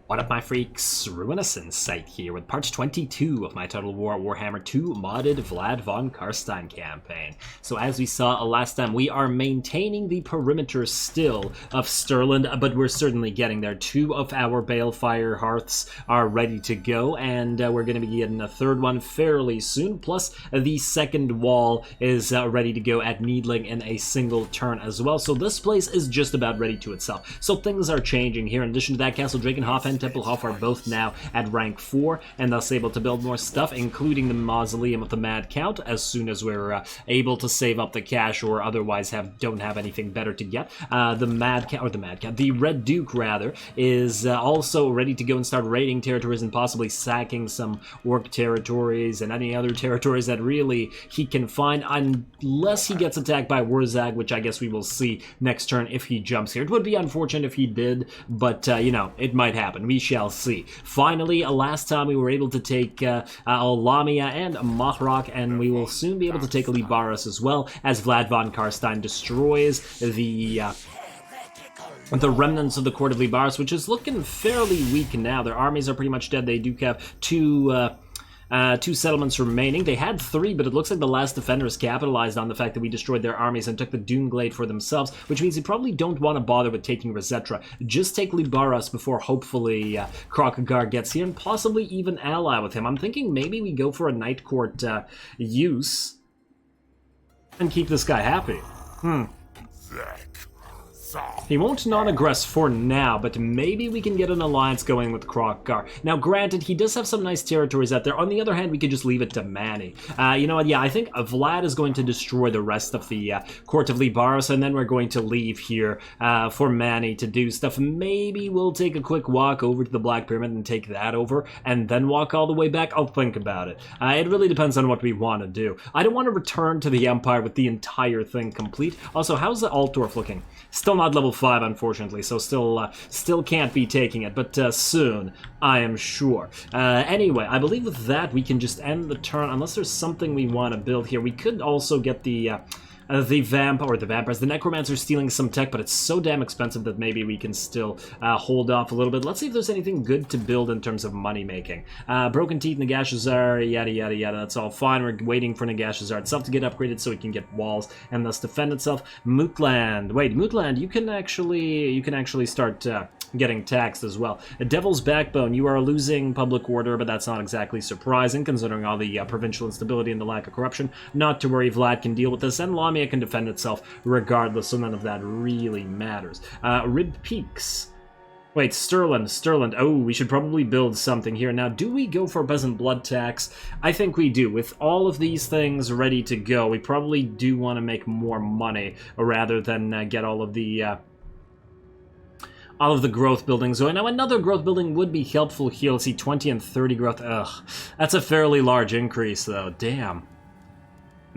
What up, my freaks? Ruinous Insight here with part 22 of my Total Warhammer II modded Vlad von Carstein campaign. So as we saw last time, we are maintaining the perimeter still of Stirland, but we're certainly getting there. 2 of our balefire hearths are ready to go, and we're going to be getting a third one fairly soon. Plus, the second wall is ready to go at Needling in a single turn as well. So this place is just about ready to itself. So things are changing here. In addition to that, Castle Drakenhof and Tempelhof are both now at rank 4 and thus able to build more stuff, including the Mausoleum of the Mad Count, as soon as we're able to save up the cash or otherwise don't have anything better to get. The Red Duke rather is also ready to go and start raiding territories and possibly sacking some Orc territories and any other territories that really he can find, unless he gets attacked by Wurzag, which I guess we will see next turn if he jumps here. It would be unfortunate if he did, but you know, it might happen. We shall see. Finally, last time we were able to take Lamia and Mahrok, and we will soon be able to take Lybaras as well, as Vlad von Carstein destroys the remnants of the court of Lybaras, which is looking fairly weak now. Their armies are pretty much dead. They do have two settlements remaining. They had 3, but it looks like the last defenders capitalized on the fact that we destroyed their armies and took the Doomglade for themselves, which means they probably don't want to bother with taking Rosetta. Just take Lybaras before hopefully Krokagar gets here and possibly even ally with him. I'm thinking maybe we go for a Night Court use and keep this guy happy. He won't non-aggress for now, but maybe we can get an alliance going with Krokagar. Now, granted, he does have some nice territories out there. On the other hand, we could just leave it to Manny. You know what? Yeah, I think Vlad is going to destroy the rest of the court of Lybaras, and then we're going to leave here for Manny to do stuff. Maybe we'll take a quick walk over to the Black Pyramid and take that over, and then walk all the way back. I'll think about it. It really depends on what we want to do. I don't want to return to the Empire with the entire thing complete. Also, how's the Altdorf looking? Still not level 5, unfortunately, so still can't be taking it, but soon, I am sure. Anyway, I believe with that we can just end the turn, unless there's something we want to build here. We could also get the vampires. The necromancer stealing some tech, but it's so damn expensive that maybe we can still hold off a little bit. Let's see if there's anything good to build in terms of money making. Broken Teeth, Nagashazar, yada yada yada. That's all fine. We're waiting for Nagashazar itself to get upgraded so it can get walls and thus defend itself. Mootland. Wait, Mootland, you can actually start getting taxed as well. A Devil's Backbone, you are losing public order, but that's not exactly surprising considering all the provincial instability and the lack of corruption. Not to worry, Vlad can deal with this, and Lamia can defend itself regardless, so none of that really matters. Rib Peaks. Wait, Stirland. Oh, we should probably build something here. Now, do we go for Peasant Blood Tax? I think we do. With all of these things ready to go, we probably do want to make more money rather than get all of the growth buildings. So now another growth building would be helpful here. Let's see, 20 and 30 growth. Ugh, that's a fairly large increase, though. Damn.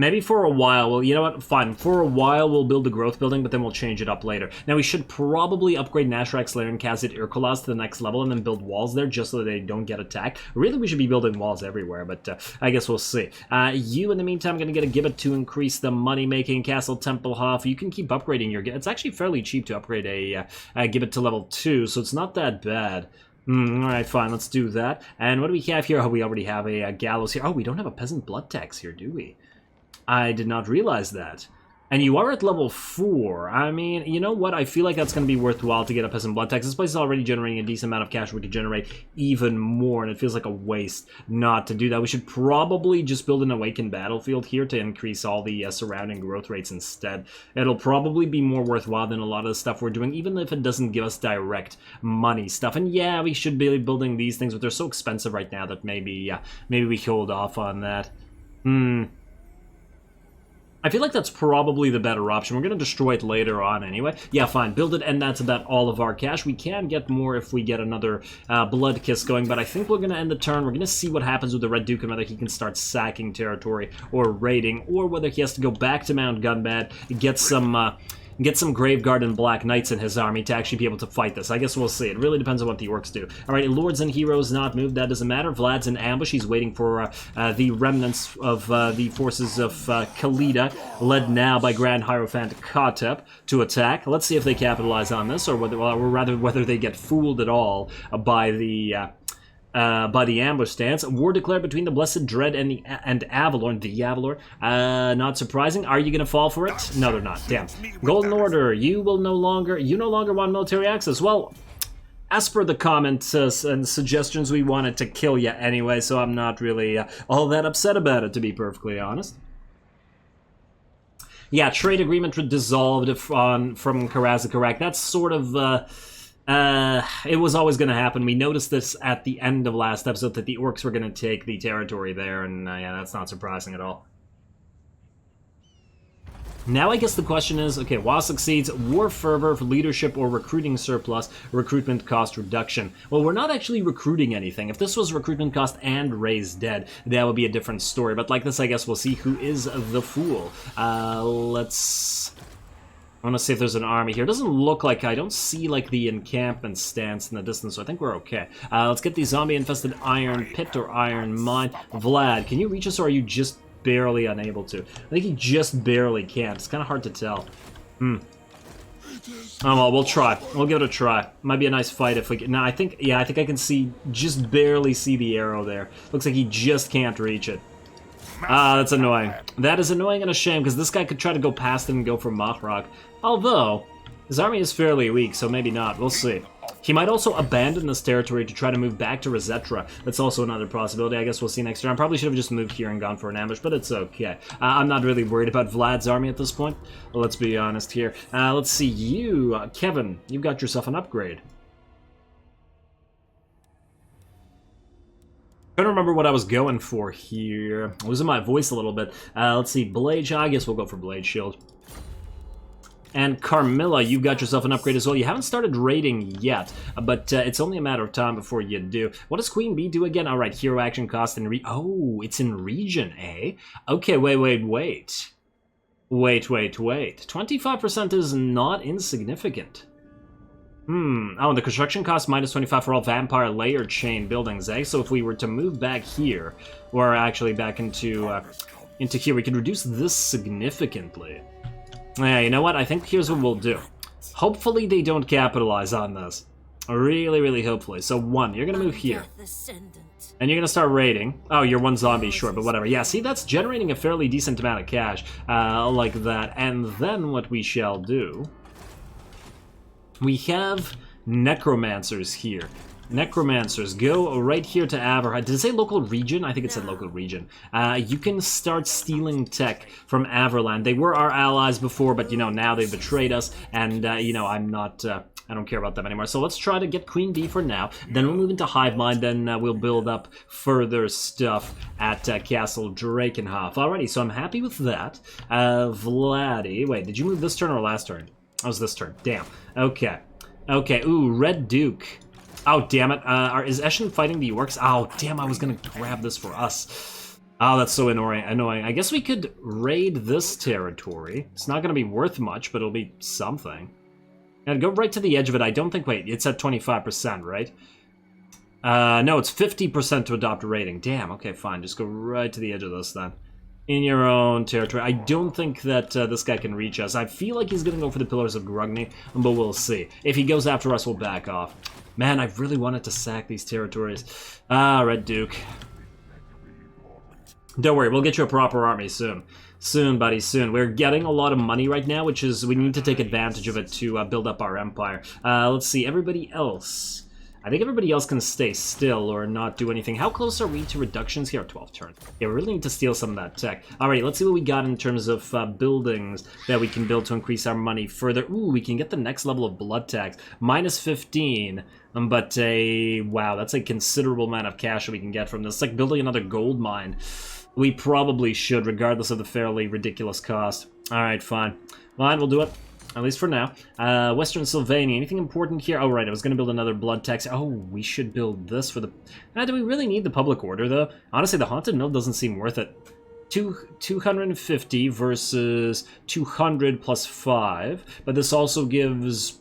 Maybe for a while, well, you know what, fine. For a while, we'll build the growth building, but then we'll change it up later. Now, we should probably upgrade Nashrak, Slayer, and Kazit Irkolas to the next level and then build walls there just so that they don't get attacked. Really, we should be building walls everywhere, but I guess we'll see. You, in the meantime, going to get a Gibbet to increase the money-making. Castle Tempelhof, you can keep upgrading your... It's actually fairly cheap to upgrade a Gibbet to level 2, so it's not that bad. Alright, fine, let's do that. And what do we have here? Oh, we already have a gallows here. Oh, we don't have a Peasant Blood Tax here, do we? I did not realize that. And you are at level 4. I mean, you know what? I feel like that's going to be worthwhile to get a Peasant Blood Tax. This place is already generating a decent amount of cash. We could generate even more, and it feels like a waste not to do that. We should probably just build an Awakened Battlefield here to increase all the surrounding growth rates instead. It'll probably be more worthwhile than a lot of the stuff we're doing, even if it doesn't give us direct money stuff. And yeah, we should be building these things, but they're so expensive right now that maybe we hold off on that. I feel like that's probably the better option. We're going to destroy it later on anyway. Yeah, fine. Build it, and that's about all of our cash. We can get more if we get another Blood Kiss going, but I think we're going to end the turn. We're going to see what happens with the Red Duke and whether he can start sacking territory or raiding, or whether he has to go back to Mount Gunbad, get some get some Graveguard and Black Knights in his army to actually be able to fight this. I guess we'll see. It really depends on what the orcs do. Alright, Lords and Heroes not moved. That doesn't matter. Vlad's in ambush. He's waiting for the remnants of the forces of Khalida, led now by Grand Hierophant Khatep, to attack. Let's see if they capitalize on this, or whether they get fooled at all by the ambush stance. War declared between the Blessed Dread and Avalor, the Avalor. Not surprising. Are you going to fall for it? No, they're not. Damn. Golden Order, you no longer want military access. Well, as per the comments and suggestions, we wanted to kill you anyway, so I'm not really all that upset about it, to be perfectly honest. Yeah, trade agreement dissolved from Karazakarak. That's sort of... it was always going to happen. We noticed this at the end of last episode, that the orcs were going to take the territory there, and yeah, that's not surprising at all. Now I guess the question is, okay, WoW succeeds, war fervor, leadership, or recruiting surplus, recruitment cost reduction. Well, we're not actually recruiting anything. If this was recruitment cost and raised dead, that would be a different story. But like this, I guess we'll see who is the fool. I want to see if there's an army here. It doesn't look like... I don't see, like, the encampment stance in the distance, so I think we're okay. Let's get the zombie-infested Iron Pit or Iron Mine. Vlad, can you reach us, or are you just barely unable to? I think he just barely can. It's kind of hard to tell. Oh, well, we'll try. We'll give it a try. Might be a nice fight if we get... No, I think I can see... Just barely see the arrow there. Looks like he just can't reach it. That's annoying. That is annoying and a shame, because this guy could try to go past him and go for Mothrock. Although, his army is fairly weak, so maybe not. We'll see. He might also abandon this territory to try to move back to Rosetra. That's also another possibility. I guess we'll see next turn. I probably should have just moved here and gone for an ambush, but it's okay. I'm not really worried about Vlad's army at this point. Well, let's be honest here. Let's see. You, Kevin, you've got yourself an upgrade. I don't remember what I was going for here. I'm losing my voice a little bit. Let's see. Blade. I guess we'll go for Blade Shield. And Carmilla, you got yourself an upgrade as well. You haven't started raiding yet, but it's only a matter of time before you do. What does Queen Bee do again? All right, hero action cost and oh, it's in region, eh? Okay, wait. 25% is not insignificant. Oh, and the construction cost -25 for all vampire layer chain buildings, eh? So if we were to move back here, or actually back into here, we could reduce this significantly. Yeah, you know what? I think here's what we'll do. Hopefully they don't capitalize on this. Really hopefully. So one, you're gonna move here. And you're gonna start raiding. Oh, you're one zombie, sure, but whatever. Yeah, see, that's generating a fairly decent amount of cash, like that. And then what we shall do... We have necromancers here. Necromancers, go right here to Averhide. Did it say local region? I think it said local region. You can start stealing tech from Averland. They were our allies before, but, you know, now they've betrayed us, and, you know, I don't care about them anymore. So let's try to get Queen Bee for now. Then we'll move into Hivemind, then we'll build up further stuff at Castle Drakenhof. Alrighty, so I'm happy with that. Vladdy, wait, did you move this turn or last turn? That was this turn. Damn. Okay. Okay, ooh, Red Duke. Oh, damn it. Is Eshin fighting the orcs? Oh, damn, I was gonna grab this for us. Oh, that's so annoying. I guess we could raid this territory. It's not gonna be worth much, but it'll be something. And go right to the edge of it. I don't think... Wait, it's at 25%, right? No, it's 50% to adopt a rating. Damn, okay, fine. Just go right to the edge of this, then. In your own territory. I don't think that this guy can reach us. I feel like he's gonna go for the Pillars of Grugni, but we'll see. If he goes after us, we'll back off. Man, I really wanted to sack these territories. Ah, Red Duke. Don't worry, we'll get you a proper army soon. Soon, buddy, soon. We're getting a lot of money right now, which is... We need to take advantage of it to build up our empire. Let's see, everybody else... I think everybody else can stay still or not do anything. How close are we to reductions here? 12 turns. Yeah, we really need to steal some of that tech. Alrighty, let's see what we got in terms of buildings that we can build to increase our money further. Ooh, we can get the next level of blood tax. -15, but wow, that's a considerable amount of cash that we can get from this. It's like building another gold mine. We probably should, regardless of the fairly ridiculous cost. Alright, fine. Fine, we'll do it. At least for now. Western Sylvania. Anything important here? Oh, right. I was going to build another blood tax. Oh, we should build this for the... do we really need the public order, though? Honestly, the Haunted Mill doesn't seem worth it. 250 versus 200 plus 5, but this also gives...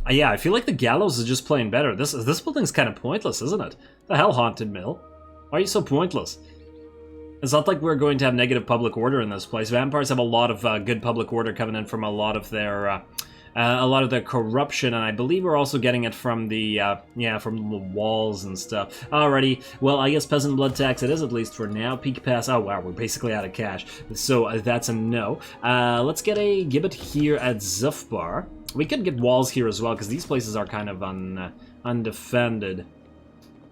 Yeah, I feel like the Gallows is just playing better. This building's kind of pointless, isn't it? The hell, Haunted Mill? Why are you so pointless? It's not like we're going to have negative public order in this place. Vampires have a lot of good public order coming in from a lot of their corruption, and I believe we're also getting it from the, from the walls and stuff. Alrighty, well, I guess Peasant Blood Tax it is, at least for now. Peak Pass, oh wow, we're basically out of cash. So that's a no. Let's get a Gibbet here at Zufbar. We could get walls here as well, because these places are kind of undefended.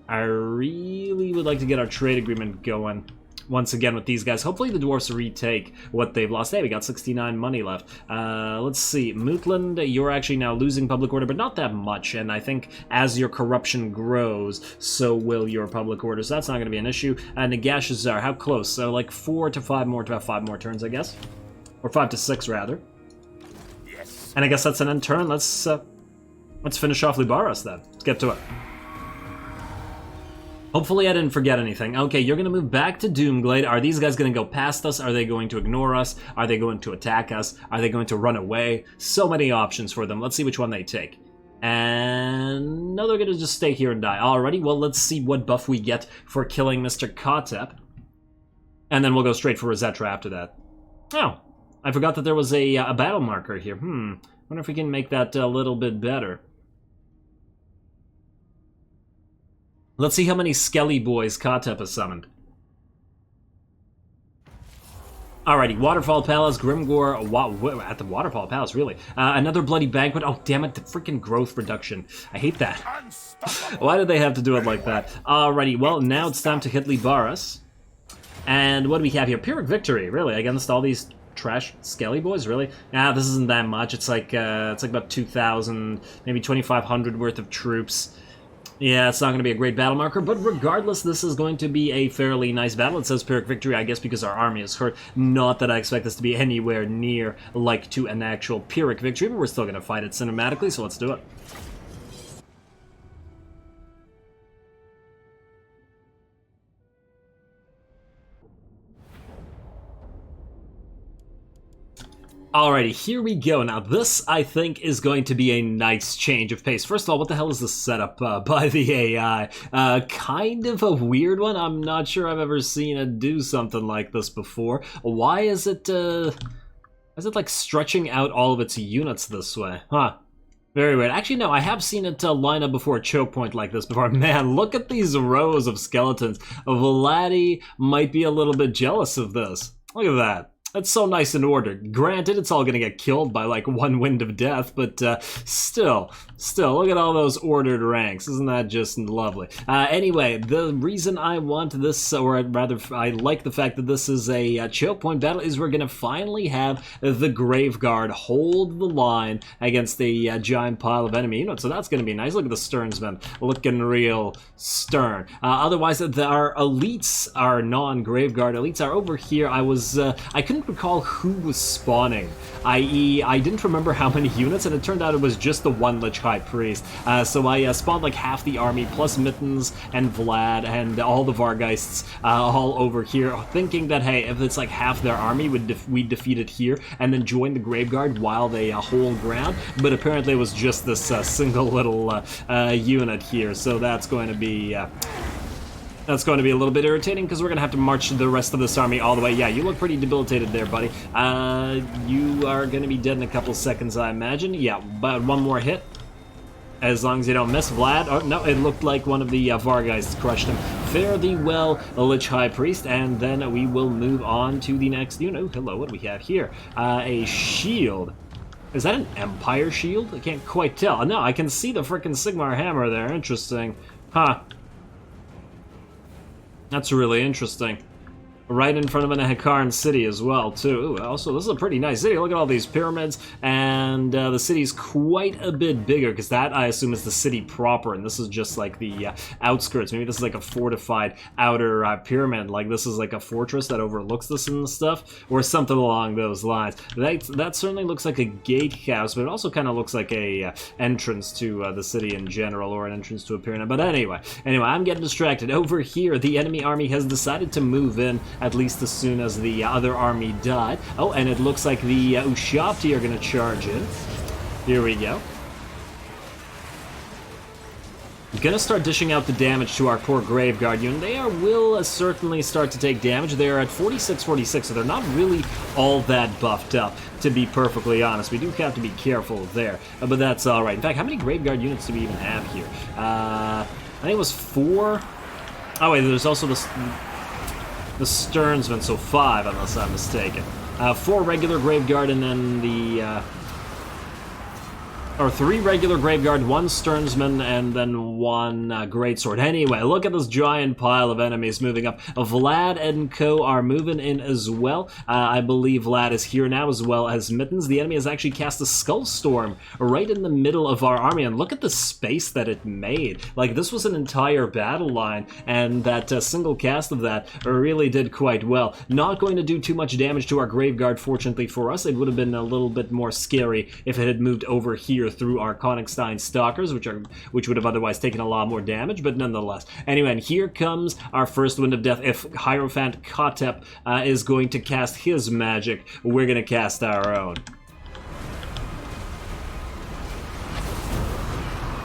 I really would like to get our trade agreement going once again with these guys. Hopefully the dwarfs retake what they've lost. Hey, we got 69 money left. Let's see. Mootland, you're actually now losing public order, but not that much. And I think as your corruption grows, so will your public order. So that's not going to be an issue. Nagashazar, how close? So like 4 to 5 more, to have 5 more turns, I guess. Or 5 to 6, rather. Yes. And I guess that's an end turn. Let's finish off Lybaras then. Let's get to it. Hopefully I didn't forget anything. Okay, you're going to move back to Doomglade. Are these guys going to go past us? Are they going to ignore us? Are they going to attack us? Are they going to run away? So many options for them. Let's see which one they take. And no, they're going to just stay here and die. Alrighty, well, let's see what buff we get for killing Mr. Kotep. And then we'll go straight for Rosetra after that. Oh, I forgot that there was a battle marker here. Wonder if we can make that a little bit better. Let's see how many Skelly Boys Kotep has summoned. Alrighty, Waterfall Palace, Grimgore, at the Waterfall Palace, really. Another Bloody Banquet. Oh, damn it, the freaking growth reduction. I hate that. Why did they have to do it like that? Alrighty, well, now it's time to hit Lybaras. And what do we have here? Pyrrhic Victory, really, against all these trash Skelly Boys, really? This isn't that much. It's like about 2,000, maybe 2,500 worth of troops. Yeah, it's not going to be a great battle marker, but regardless, this is going to be a fairly nice battle. It says Pyrrhic Victory, I guess because our army is hurt. Not that I expect this to be anywhere near like to an actual Pyrrhic Victory, but we're still going to fight it cinematically, so let's do it. Alrighty, here we go. Now this, I think, is going to be a nice change of pace. First of all, what the hell is this setup by the AI? Kind of a weird one. I'm not sure I've ever seen it do something like this before. Why is it like stretching out all of its units this way? Huh. Very weird. Actually, no, I have seen it line up before a choke point like this before. Man, look at these rows of skeletons. Vladdy might be a little bit jealous of this. Look at that. That's so nice and ordered. Granted, it's all gonna get killed by like one wind of death, but still, look at all those ordered ranks. Isn't that just lovely? Anyway, the reason I want this, or rather, I like the fact that this is a choke point battle, is we're gonna finally have the Graveguard hold the line against a giant pile of enemy units. So that's gonna be nice. Look at the Sternsmen looking real stern. Otherwise, our elites, our non-Graveguard elites, are over here. I couldn't recall who was spawning, i.e. I didn't remember how many units, and it turned out it was just the one Lich High Priest. So I spawned like half the army, plus Mittens and Vlad and all the Vargeists all over here, thinking that, hey, if it's like half their army, we'd defeat it here, and then join the Graveguard while they hold ground, but apparently it was just this single little unit here, so that's going to be... That's going to be a little bit irritating because we're going to have to march the rest of this army all the way. Yeah, you look pretty debilitated there, buddy. You are going to be dead in a couple seconds, I imagine. Yeah, but one more hit. As long as you don't miss. Vlad. Oh, no, it looked like one of the Vargeists crushed him. Fare thee well, Lich High Priest, and then we will move on to the next unit. Oh, hello, what do we have here? A shield. Is that an Empire shield? I can't quite tell. No, I can see the frickin' Sigmar hammer there. Interesting. Huh. That's really interesting. right in front of an Hekaran city as well, too. Ooh, also, this is a pretty nice city. Look at all these pyramids, and the city's quite a bit bigger, because that, I assume, is the city proper, and this is just like the outskirts. Maybe this is like a fortified outer pyramid, like this is like a fortress that overlooks this and stuff, or something along those lines. That certainly looks like a gatehouse, but it also kind of looks like a entrance to the city in general, or an entrance to a pyramid. But anyway, I'm getting distracted. Over here, the enemy army has decided to move in, at least as soon as the other army died. Oh, and it looks like the Ushabti are going to charge in. Here we go. Gonna start dishing out the damage to our poor Graveguard unit. They will certainly start to take damage. They're at 46, so they're not really all that buffed up, to be perfectly honest. We do have to be careful there, but that's alright. In fact, how many Graveguard units do we even have here? I think it was 4. Oh wait, there's also the Sternsman, so 5, unless I'm mistaken. 4 regular Graveguard, and then the... or 3 regular Graveguard, 1 Sternsman, and then 1 Greatsword. Anyway, look at this giant pile of enemies moving up. Vlad and co are moving in as well. I believe Vlad is here now, as well as Mittens. The enemy has actually cast a Skull Storm right in the middle of our army, and look at the space that it made. Like, this was an entire battle line, and that single cast of that really did quite well. Not going to do too much damage to our Graveguard, fortunately for us. It would have been a little bit more scary if it had moved over here through our Konigstein Stalkers, which would have otherwise taken a lot more damage, but nonetheless. Anyway, and here comes our first Wind of Death. If Hierophant Kotep is going to cast his magic, we're going to cast our own.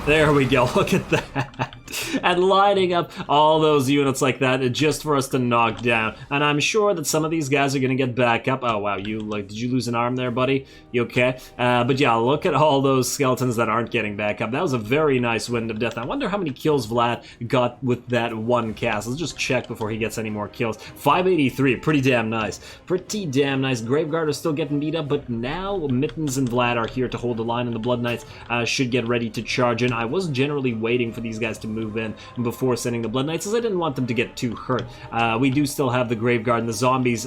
There we go, look at that. And lining up all those units like that just for us to knock down. And I'm sure that some of these guys are going to get back up. Oh, wow, did you lose an arm there, buddy? You okay? But yeah, look at all those skeletons that aren't getting back up. That was a very nice Wind of Death. I wonder how many kills Vlad got with that one cast. Let's just check before he gets any more kills. 583, pretty damn nice. Pretty damn nice. Graveguard are still getting beat up, but now Mittens and Vlad are here to hold the line, and the Blood Knights should get ready to charge in. I was generally waiting for these guys to move in before sending the Blood Knights, as I didn't want them to get too hurt. We do still have the Graveguard and the zombies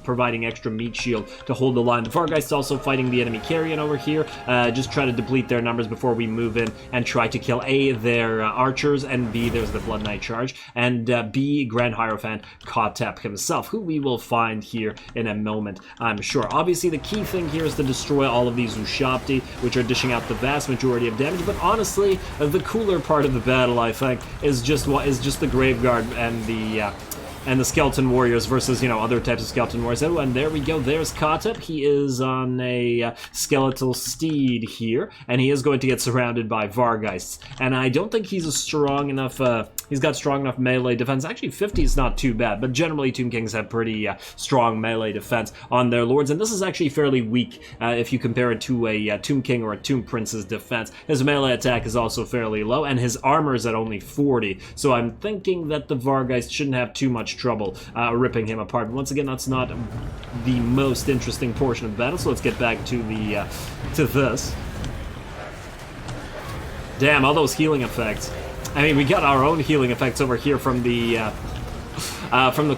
providing extra meat shield to hold the line. The Vargeist also fighting the enemy carrion over here. Just try to deplete their numbers before we move in and try to kill A, their archers, and B, there's the Blood Knight charge, and B, Grand Hierophant Kotep himself, who we will find here in a moment, I'm sure. Obviously, the key thing here is to destroy all of these Ushabti, which are dishing out the vast majority of damage, but honestly, the cooler part of the battle, I think, is just the Graveguard and the Skeleton Warriors versus, you know, other types of Skeleton Warriors. Oh, and there we go. There's Kotep. He is on a skeletal steed here, and he is going to get surrounded by Vargeists. And I don't think he's a strong enough... he's got strong enough melee defense. Actually, 50 is not too bad, but generally Tomb Kings have pretty strong melee defense on their lords, and this is actually fairly weak if you compare it to a Tomb King or a Tomb Prince's defense. His melee attack is also fairly low, and his armor is at only 40, so I'm thinking that the Vargeist shouldn't have too much trouble ripping him apart. But once again, that's not the most interesting portion of the battle, so let's get back to the to this. Damn, all those healing effects. I mean, we got our own healing effects over here from the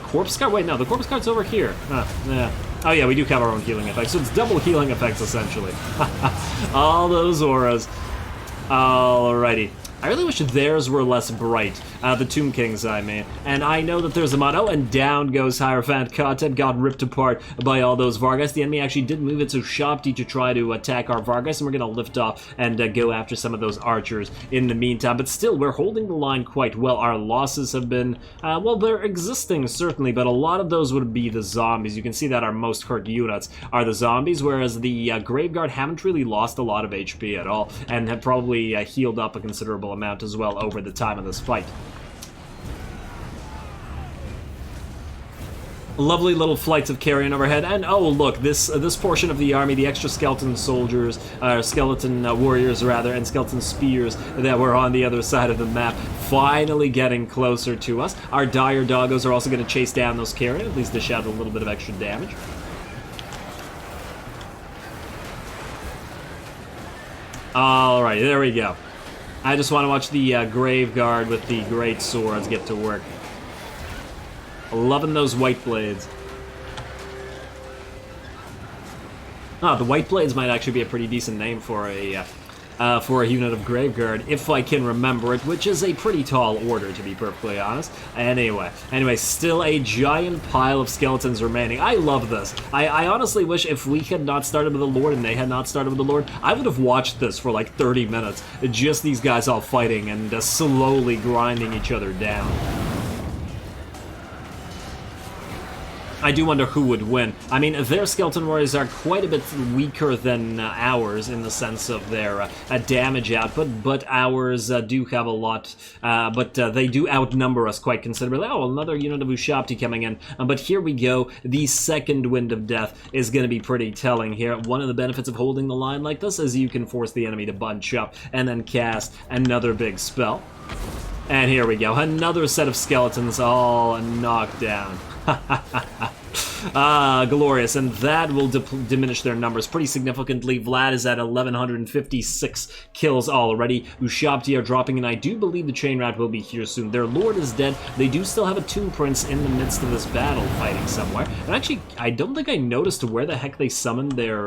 Corpse Guard. Wait, no, the Corpse Guard's over here. Yeah. Oh yeah, we do have our own healing effects, so it's double healing effects, essentially. All those auras. Alrighty. I really wish theirs were less bright, the Tomb Kings, I mean. And I know that there's a mod. Oh, and down goes Hierophant Kotep, got ripped apart by all those Vargeists. The enemy actually did move its Ushabti to try to attack our Vargeists, and we're going to lift off and go after some of those archers in the meantime. But still, we're holding the line quite well. Our losses have been, well, they're existing, certainly, but a lot of those would be the zombies. You can see that our most hurt units are the zombies, whereas the Graveguard haven't really lost a lot of HP at all, and have probably healed up a considerable amount as well over the time of this fight. Lovely little flights of carrion overhead, and oh look, this portion of the army, the extra skeleton soldiers, skeleton warriors rather, and skeleton spears that were on the other side of the map, finally getting closer to us. Our dire doggos are also going to chase down those carrion, at least dish out a little bit of extra damage. Alright, there we go. I just want to watch the Graveguard with the great swords get to work. Loving those white blades. The white blades might actually be a pretty decent name for a unit of Graveguard, if I can remember it, which is a pretty tall order, to be perfectly honest. Anyway, still a giant pile of skeletons remaining. I love this. I honestly wish if we had not started with the Lord and they had not started with the Lord, I would have watched this for like 30 minutes. Just these guys all fighting and slowly grinding each other down. I do wonder who would win. I mean, their Skeleton Warriors are quite a bit weaker than ours in the sense of their damage output, but ours do have a lot, but they do outnumber us quite considerably. Oh, another unit of Ushabti coming in. But here we go. The second Wind of Death is going to be pretty telling here. One of the benefits of holding the line like this is you can force the enemy to bunch up and then cast another big spell. And here we go. Another set of skeletons all knocked down. Glorious, and that will diminish their numbers pretty significantly. Vlad is at 1,156 kills already. Ushabti are dropping, and I do believe the Chain Rat will be here soon. Their Lord is dead. They do still have a Tomb Prince in the midst of this battle fighting somewhere. And actually, I don't think I noticed where the heck they summoned their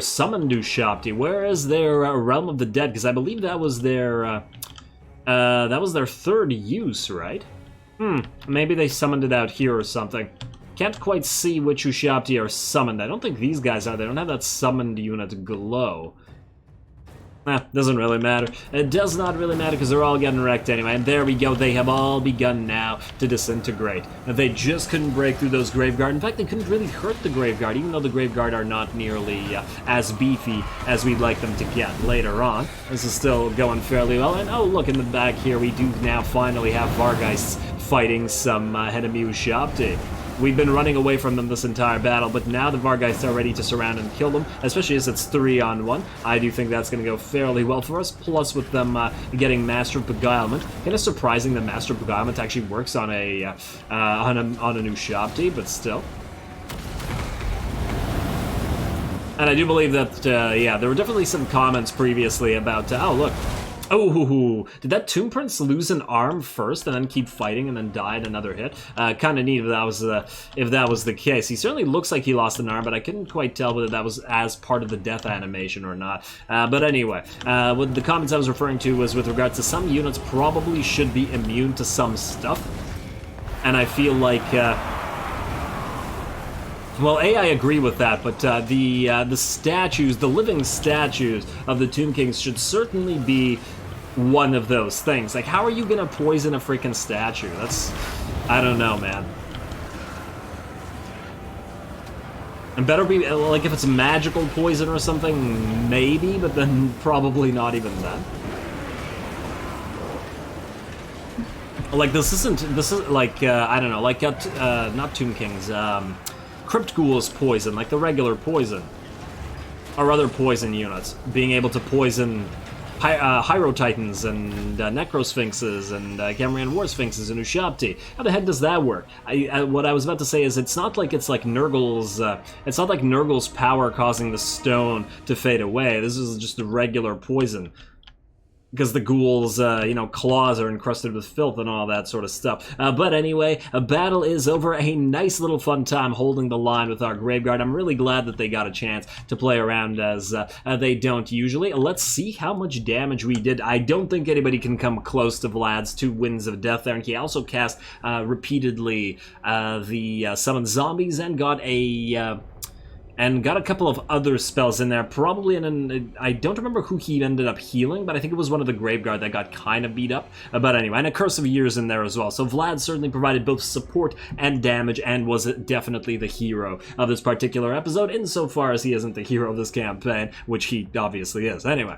summoned Ushabti. Where is their Realm of the Dead? Because I believe that was their third use, right? Maybe they summoned it out here or something. Can't quite see which Ushabti are summoned. I don't think these guys are. They don't have that summoned unit glow. Doesn't really matter. It does not really matter because they're all getting wrecked anyway. And there we go. They have all begun now to disintegrate. They just couldn't break through those Graveguard. In fact, they couldn't really hurt the Graveguard, even though the Graveguard are not nearly as beefy as we'd like them to get later on. This is still going fairly well. And oh, look, in the back here, we do now finally have Vargheists fighting some enemy Ushabti. We've been running away from them this entire battle, but now the Vargheists are ready to surround and kill them, especially as it's 3-on-1. I do think that's going to go fairly well for us, plus with them getting Master of Beguilement. Kind of surprising that Master of Beguilement actually works on an Ushabti, but still. And I do believe that, yeah, there were definitely some comments previously about, oh, look. Oh, did that Tomb Prince lose an arm first and then keep fighting and then die in another hit? Kind of neat if that was the case. He certainly looks like he lost an arm, but I couldn't quite tell whether that was as part of the death animation or not. But anyway, what the comments I was referring to was with regards to some units probably should be immune to some stuff. And I feel like... well, I agree with that, but the statues, the living statues of the Tomb Kings should certainly be one of those things. Like, how are you gonna poison a freaking statue? That's... I don't know, man. And better be, like, if it's magical poison or something, maybe, but then probably not even then. Like, this is like, I don't know, like, not Tomb Kings, Crypt Ghouls poison, like the regular poison, or other poison units, being able to poison Hyrotitans and Necrosphinxes and Cambrian War Sphinxes and Ushabti. How the heck does that work? What I was about to say is it's not like Nurgle's power causing the stone to fade away. This is just a regular poison. Because the ghouls, you know, claws are encrusted with filth and all that sort of stuff. But anyway, a battle is over. A nice little fun time holding the line with our Graveguard. I'm really glad that they got a chance to play around as they don't usually. Let's see how much damage we did. I don't think anybody can come close to Vlad's 2 Winds of Death there. And he also cast repeatedly the Summon Zombies and got a... and got a couple of other spells in there, probably I don't remember who he ended up healing, but I think it was one of the Graveguard that got kind of beat up. But anyway, and a Curse of Years in there as well. So Vlad certainly provided both support and damage, and was definitely the hero of this particular episode, insofar as he isn't the hero of this campaign, which he obviously is. Anyway.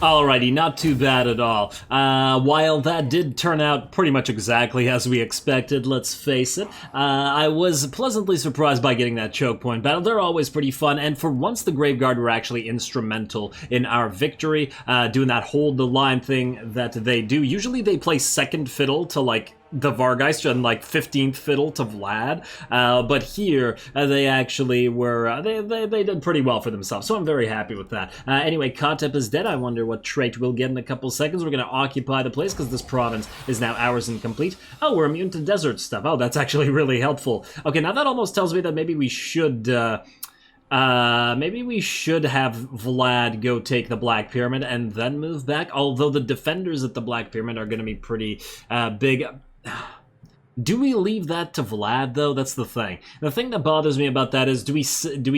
Alrighty, not too bad at all. While that did turn out pretty much exactly as we expected, let's face it, I was pleasantly surprised by getting that choke point battle. They're always pretty fun, and for once the Graveguard were actually instrumental in our victory, doing that hold the line thing that they do. Usually they play second fiddle to, like, the Vargeist and like 15th fiddle to Vlad, but here they actually were they did pretty well for themselves, so I'm very happy with that. Anyway, Kotep is dead. I wonder what trait we'll get in a couple seconds. We're going to occupy the place because this province is now ours and complete. Oh, we're immune to desert stuff. Oh, that's actually really helpful. Okay, now that almost tells me that maybe we should have Vlad go take the Black Pyramid and then move back, although the defenders at the Black Pyramid are going to be pretty big. Do we leave that to Vlad, though? That's the thing. The thing that bothers me about that is, do we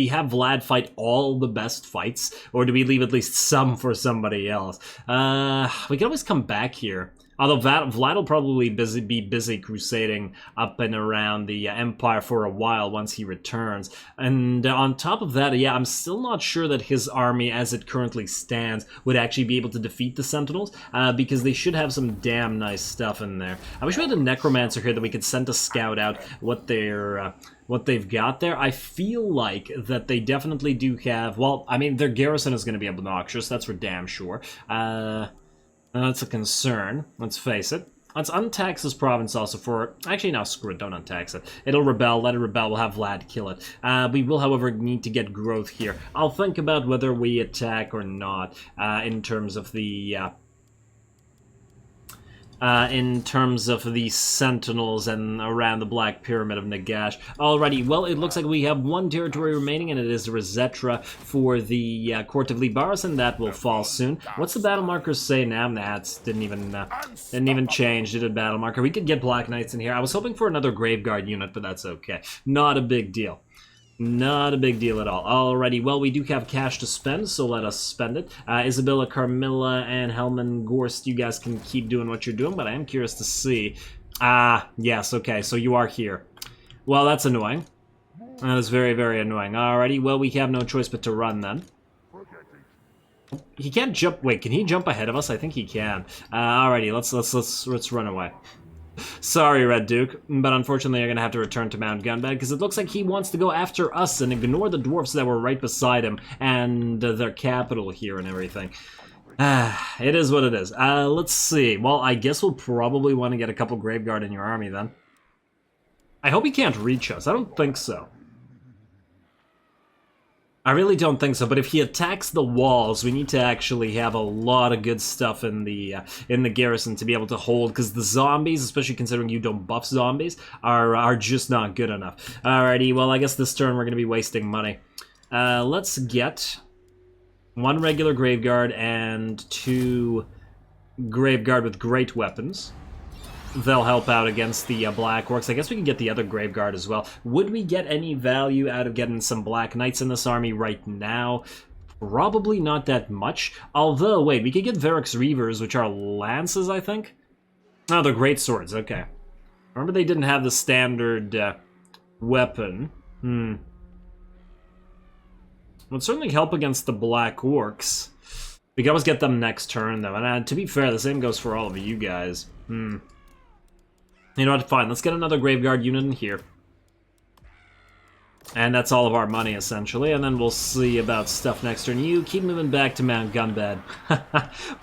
have Vlad fight all the best fights, or do we leave at least some for somebody else? We can always come back here. Although Vlad will probably be busy crusading up and around the Empire for a while once he returns. And on top of that, yeah, I'm still not sure that his army, as it currently stands, would actually be able to defeat the Sentinels, because they should have some damn nice stuff in there. I wish we had a Necromancer here that we could send to scout out what they've got there. I feel like that they definitely do have, well, I mean, their garrison is going to be obnoxious, that's for damn sure. That's a concern, let's face it. Let's untax this province also for... Actually, no, screw it, don't untax it. It'll rebel, let it rebel, we'll have Vlad kill it. We will, however, need to get growth here. I'll think about whether we attack or not in terms of the... Sentinels and around the Black Pyramid of Nagash. Alrighty, well, it looks like we have one territory remaining, and it is Rosetta for the Court of Lybaras, and that will fall soon. What's the battle markers say now? Nah, it didn't even change, did it, battle marker? We could get Black Knights in here. I was hoping for another Graveguard unit, but that's okay. Not a big deal. Not a big deal at all. Alrighty, well, we do have cash to spend, so let us spend it. Isabella, Carmilla, and Helman Gorst, you guys can keep doing what you're doing, but I am curious to see. Yes, okay, so you are here. Well, that's annoying. That is very, very annoying. Alrighty, well, we have no choice but to run then. He can't jump. Wait, can he jump ahead of us? I think he can. Alrighty, let's run away. Sorry, Red Duke, but unfortunately you're going to have to return to Mount Gunbad, because it looks like he wants to go after us and ignore the dwarfs that were right beside him and their capital here and everything. It is what it is. Let's see. Well, I guess we'll probably want to get a couple Graveguard in your army then. I hope he can't reach us. I don't think so. I really don't think so, but if he attacks the walls, we need to actually have a lot of good stuff in the garrison to be able to hold, because the zombies, especially considering you don't buff zombies, are just not good enough. Alrighty, well, I guess this turn we're going to be wasting money. Let's get one regular Graveguard and two Graveguard with great weapons. They'll help out against the Black Orcs. I guess we can get the other Graveguard as well. Would we get any value out of getting some Black Knights in this army right now? Probably not that much. Although, wait, we could get Varric's Reavers, which are lances, I think? Oh, they're great swords, okay. Remember they didn't have the standard weapon. Would certainly help against the Black Orcs. We can always get them next turn, though. And to be fair, the same goes for all of you guys. You know what, fine, let's get another Graveguard unit in here. And that's all of our money, essentially, and then we'll see about stuff next turn. You keep moving back to Mount Gunbad.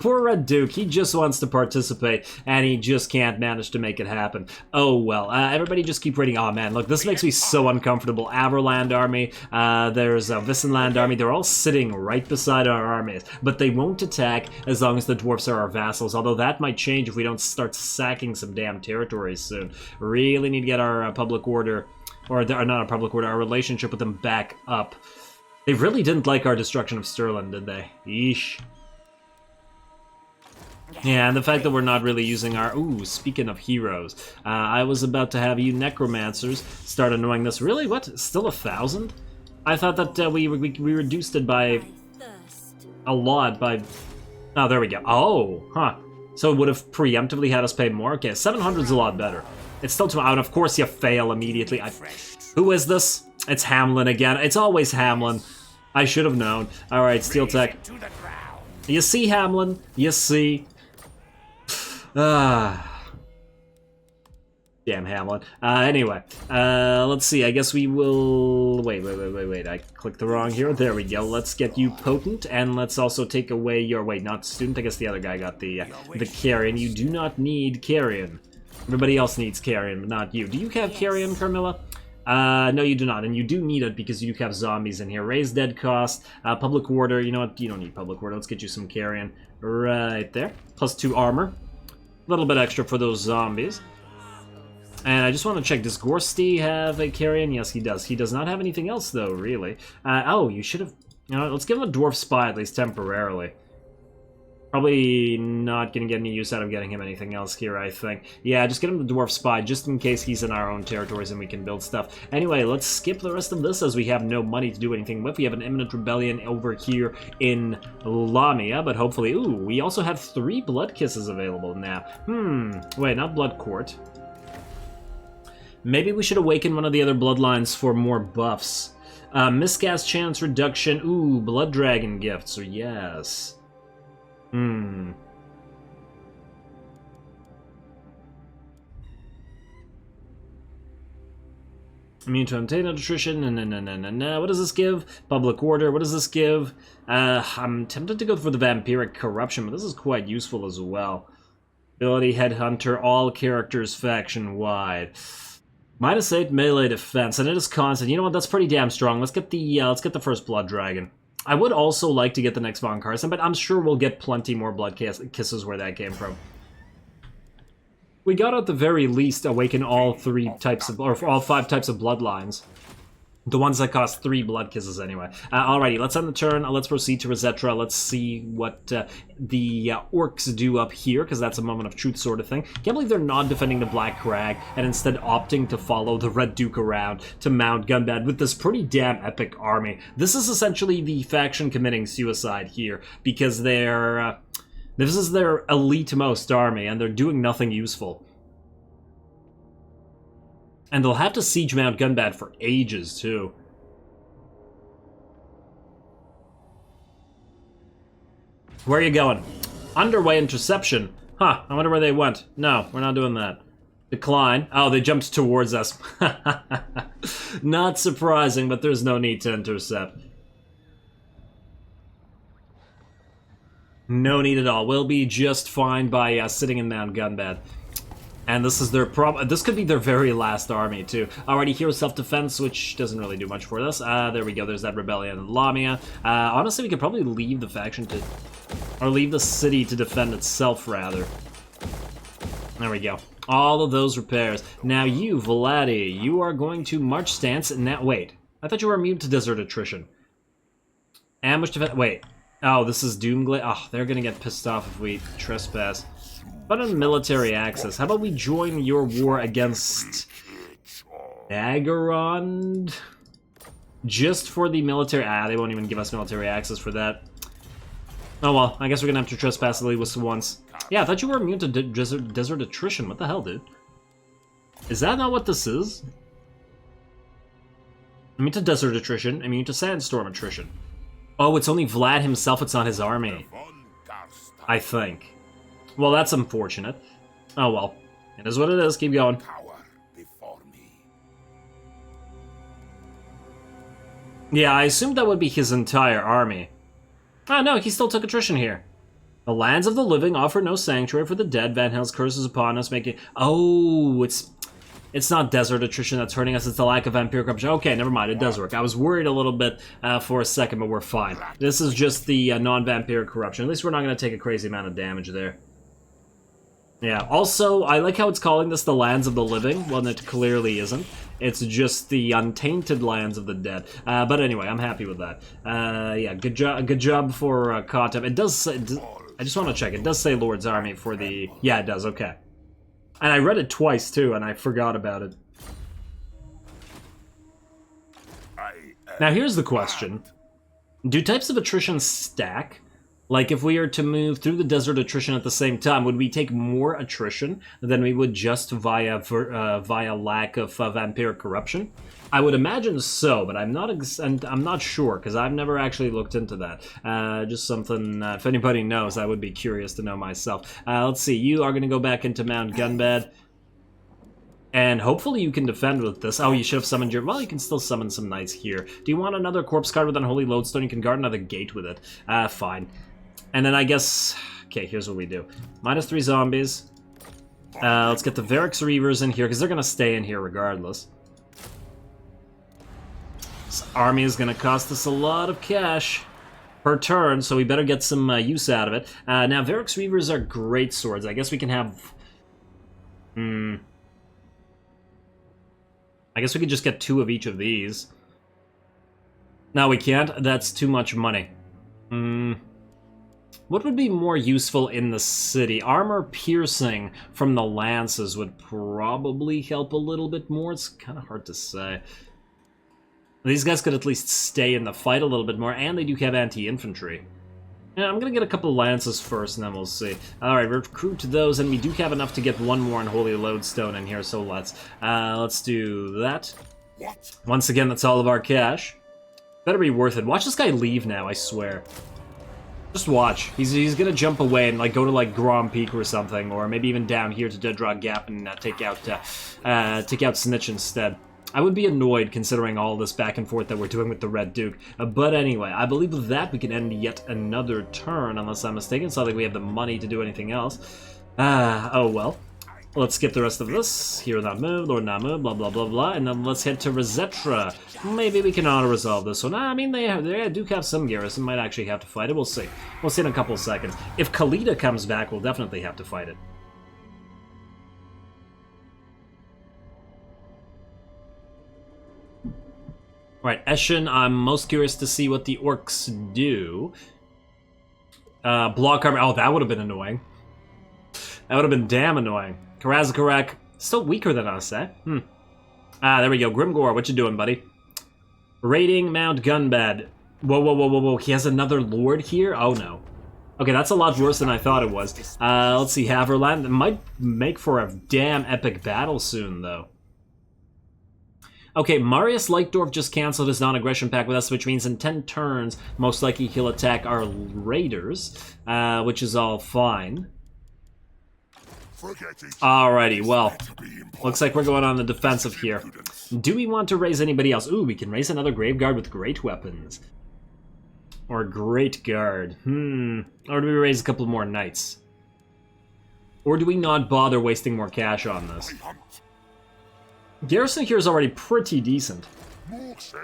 Poor Red Duke, he just wants to participate, and he just can't manage to make it happen. Oh, well, everybody just keep reading. Oh, man, look, this makes me so uncomfortable. Averland army, there's a Vissenland army, they're all sitting right beside our armies, but they won't attack as long as the dwarfs are our vassals, although that might change if we don't start sacking some damn territories soon. Really need to get our public order... Or not a public order, our relationship with them back up. They really didn't like our destruction of Stirland, did they? Yeesh. Yeah, and the fact that we're not really using our... Ooh, speaking of heroes. I was about to have you Necromancers start annoying this. Really? What? Still 1,000? I thought that we reduced it by... a lot, by... Oh, there we go. Oh, huh. So it would have preemptively had us pay more? Okay, 700's a lot better. It's still too out. Of course you fail immediately. Who is this? It's Hamlin again. It's always Hamlin. I should have known. Alright, Steel Tech. You see, Hamlin? You see? Damn Hamlin. Anyway, let's see. I guess we will... Wait. I clicked the wrong here. There we go. Let's get you Potent, and let's also take away your... Wait, not Student. I guess the other guy got the Carrion. You do not need Carrion. Everybody else needs carrion, but not you. Do you have carrion, Carmilla? No, you do not, and you do need it because you have zombies in here. Raise dead cost, public order. You know what? You don't need public order. Let's get you some carrion right there. +2 armor. A little bit extra for those zombies. And I just want to check, does Gorsty have a carrion? Yes, he does. He does not have anything else, though, really. Oh, you should have... You know, let's give him a dwarf spy, at least temporarily. Probably not going to get any use out of getting him anything else here, I think. Yeah, just get him the dwarf spy, just in case he's in our own territories and we can build stuff. Anyway, let's skip the rest of this as we have no money to do anything with. We have an imminent rebellion over here in Lamia, but hopefully... Ooh, we also have 3 blood kisses available now. Wait, not blood court. Maybe we should awaken one of the other bloodlines for more buffs. Miscast chance reduction. Ooh, blood dragon gifts, or yes. Immune to obtain attrition. No. What does this give? Public order. What does this give? I'm tempted to go for the vampiric corruption, but this is quite useful as well. Ability headhunter, all characters faction wide. -8 melee defense, and it is constant. You know what? That's pretty damn strong. Let's get the first blood dragon. I would also like to get the next von Carstein, but I'm sure we'll get plenty more blood kisses where that came from. We got at the very least awaken all 3 types of, or all 5 types of bloodlines. The ones that cost 3 blood kisses anyway. Alrighty, let's end the turn. Let's proceed to Rosetra. Let's see what the orcs do up here, because that's a moment of truth sort of thing. Can't believe they're not defending the Black Crag, and instead opting to follow the Red Duke around to Mount Gunbad with this pretty damn epic army. This is essentially the faction committing suicide here, because they're... this is their elite-most army, and they're doing nothing useful. And they'll have to siege Mount Gunbad for ages, too. Where are you going? Underway interception. Huh, I wonder where they went. No, we're not doing that. Decline. Oh, they jumped towards us. Not surprising, but there's no need to intercept. No need at all. We'll be just fine by sitting in Mount Gunbad. And this is their this could be their very last army, too. Alrighty, hero self-defense, which doesn't really do much for us. There we go, there's that rebellion in Lamia. Honestly, we could probably leave the faction to... Or leave the city to defend itself, rather. There we go. All of those repairs. Now you, Vladi, you are going to march stance. Now, wait. I thought you were immune to desert attrition. Ambush defense... Wait. Oh, this is Doomglade? Oh, they're gonna get pissed off if we trespass. But on military access, how about we join your war against Agarond? Just for the military... they won't even give us military access for that. Oh well, I guess we're gonna have to trespass at least once. Yeah, I thought you were immune to desert attrition. What the hell, dude? Is that not what this is? Immune to desert attrition, immune to sandstorm attrition. Oh, it's only Vlad himself, it's not his army. I think. Well, that's unfortunate. Oh well. It is what it is. Keep going. Yeah, I assumed that would be his entire army. Oh no, he still took attrition here. The lands of the living offer no sanctuary for the dead. Van Hell's curse is upon us, making... Oh, it's not desert attrition that's hurting us, it's the lack of vampiric corruption. Okay, never mind, it does work. I was worried a little bit for a second, but we're fine. This is just the non-vampiric corruption. At least we're not going to take a crazy amount of damage there. Yeah, also, I like how it's calling this the lands of the living, when it clearly isn't. It's just the untainted lands of the dead. But anyway, I'm happy with that. Yeah, good job for Kotem. It does say... I just want to check. It does say Lord's Army for the... Yeah, it does, okay. And I read it twice, too, and I forgot about it. Now, here's the question. Do types of attrition stack? Like, if we are to move through the desert attrition at the same time, would we take more attrition than we would just via lack of vampiric corruption? I would imagine so, but I'm not sure, because I've never actually looked into that. Just something, if anybody knows, I would be curious to know myself. Let's see, you are going to go back into Mount Gunbad. And hopefully you can defend with this. Oh, you should have summoned your... Well, you can still summon some knights here. Do you want another corpse card with Unholy Lodestone? You can guard another gate with it. Fine. And then I guess... Okay, here's what we do. -3 zombies. Let's get the Varix Reavers in here, because they're going to stay in here regardless. This army is going to cost us a lot of cash per turn, so we better get some use out of it. Now, Varix Reavers are great swords. I guess we can have... I guess we could just get 2 of each of these. No, we can't. That's too much money. What would be more useful in the city? Armor piercing from the lances would probably help a little bit more. It's kind of hard to say. These guys could at least stay in the fight a little bit more, and they do have anti-infantry. Yeah, I'm gonna get a couple of lances first, and then we'll see. Alright, recruit those, and we do have enough to get 1 more Unholy Lodestone in here, so let's do that. Once again, that's all of our cash. Better be worth it. Watch this guy leave now, I swear. Just watch. He's gonna jump away and like go to like Grom Peak or something, or maybe even down here to Dead Draw Gap and take out Snitch instead. I would be annoyed considering all this back and forth that we're doing with the Red Duke. But anyway, I believe with that we can end yet another turn, unless I'm mistaken. It's not like we have the money to do anything else. Oh well. Let's skip the rest of this. Hero not move, Lord not move, blah blah blah blah, and then let's head to Rosetra. Maybe we can auto-resolve this one. I mean, they do have some garrison, might actually have to fight it, we'll see. We'll see in a couple of seconds. If Khalida comes back, we'll definitely have to fight it. Right, Eshin, I'm most curious to see what the orcs do. Block armor, oh, that would have been annoying. That would have been damn annoying. Karazakarak, still weaker than us, eh? There we go. Grimgor, what you doing, buddy? Raiding Mount Gunbad. Whoa, whoa, whoa, whoa, whoa. He has another lord here? Oh, no. Okay, that's a lot worse than I thought it was. Let's see, Haverland. It might make for a damn epic battle soon, though. Okay, Marius Lightdorf just canceled his non-aggression pact with us, which means in 10 turns, most likely he'll attack our raiders, which is all fine. Alrighty, well, looks like we're going on the defensive here. Do we want to raise anybody else? Ooh, we can raise another Graveguard with great weapons. Or Great Guard. Or do we raise a couple more Knights? Or do we not bother wasting more cash on this? Garrison here is already pretty decent.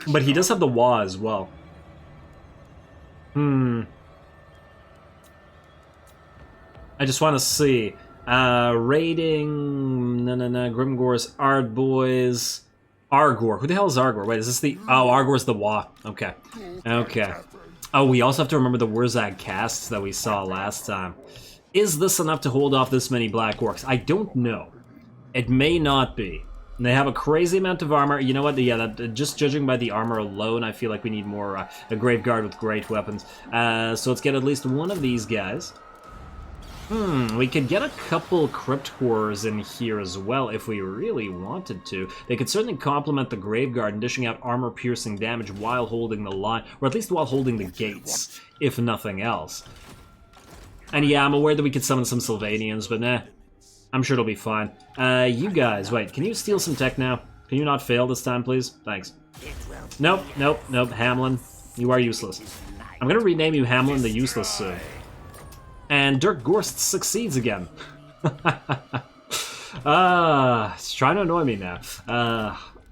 But he does have the Wa as well. I just want to see. Raiding... Grimgor's Ard Boys... Argor. Who the hell is Argor? Wait, is this the... Oh, Argor's the Wa. Okay. Okay. Oh, we also have to remember the Wurzag casts that we saw last time. Is this enough to hold off this many Black Orcs? I don't know. It may not be. They have a crazy amount of armor. You know what? Yeah, just judging by the armor alone, I feel like we need more a Graveguard with great weapons. So let's get at least one of these guys. We could get a couple Crypt Horrors in here as well if we really wanted to. They could certainly complement the Graveguard in dishing out armor-piercing damage while holding the line, or at least while holding the gates, if nothing else. And yeah, I'm aware that we could summon some Sylvanians, but nah, I'm sure it'll be fine. You guys, wait, can you steal some tech now? Can you not fail this time, please? Thanks. Nope, nope, nope, Hamlin, you are useless. I'm gonna rename you Hamlin the Useless soon. And Dirk Gorst succeeds again. It's trying to annoy me now.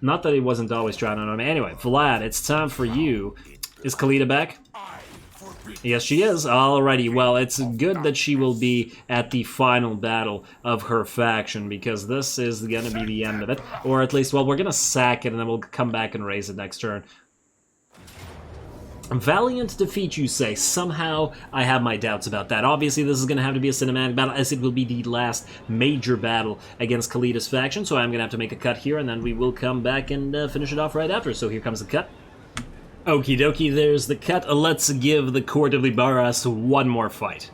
Not that he wasn't always trying to annoy me. Anyway, Vlad, it's time for you. Is Khalida back? Yes, she is. Alrighty, well, it's good that she will be at the final battle of her faction, because this is gonna be the end of it. Or at least, well, we're gonna sack it, and then we'll come back and raise it next turn. Valiant defeat, you say? Somehow, I have my doubts about that. Obviously, this is going to have to be a cinematic battle, as it will be the last major battle against Khalida's faction, so I'm going to have to make a cut here, and then we will come back and finish it off right after. So here comes the cut. Okie dokie, there's the cut. Let's give the Court of Lybaras one more fight.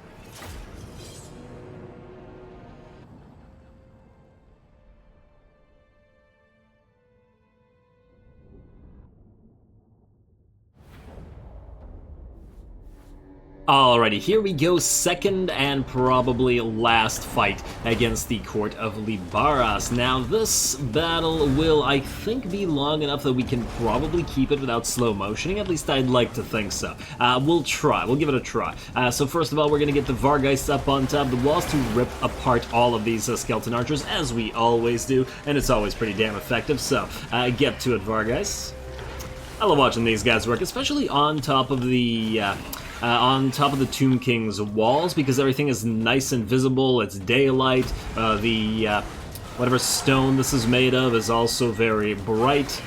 Alrighty, here we go, second and probably last fight against the Court of Lybaras. Now, this battle will, I think, be long enough that we can probably keep it without slow motioning. At least I'd like to think so. We'll try. We'll give it a try. So first of all, we're going to get the Vargeists up on top of the walls to rip apart all of these skeleton archers, as we always do, and it's always pretty damn effective. So, get to it, Vargeists. I love watching these guys work, especially on top of the Tomb King's walls, because everything is nice and visible. It's daylight. Whatever stone this is made of is also very bright.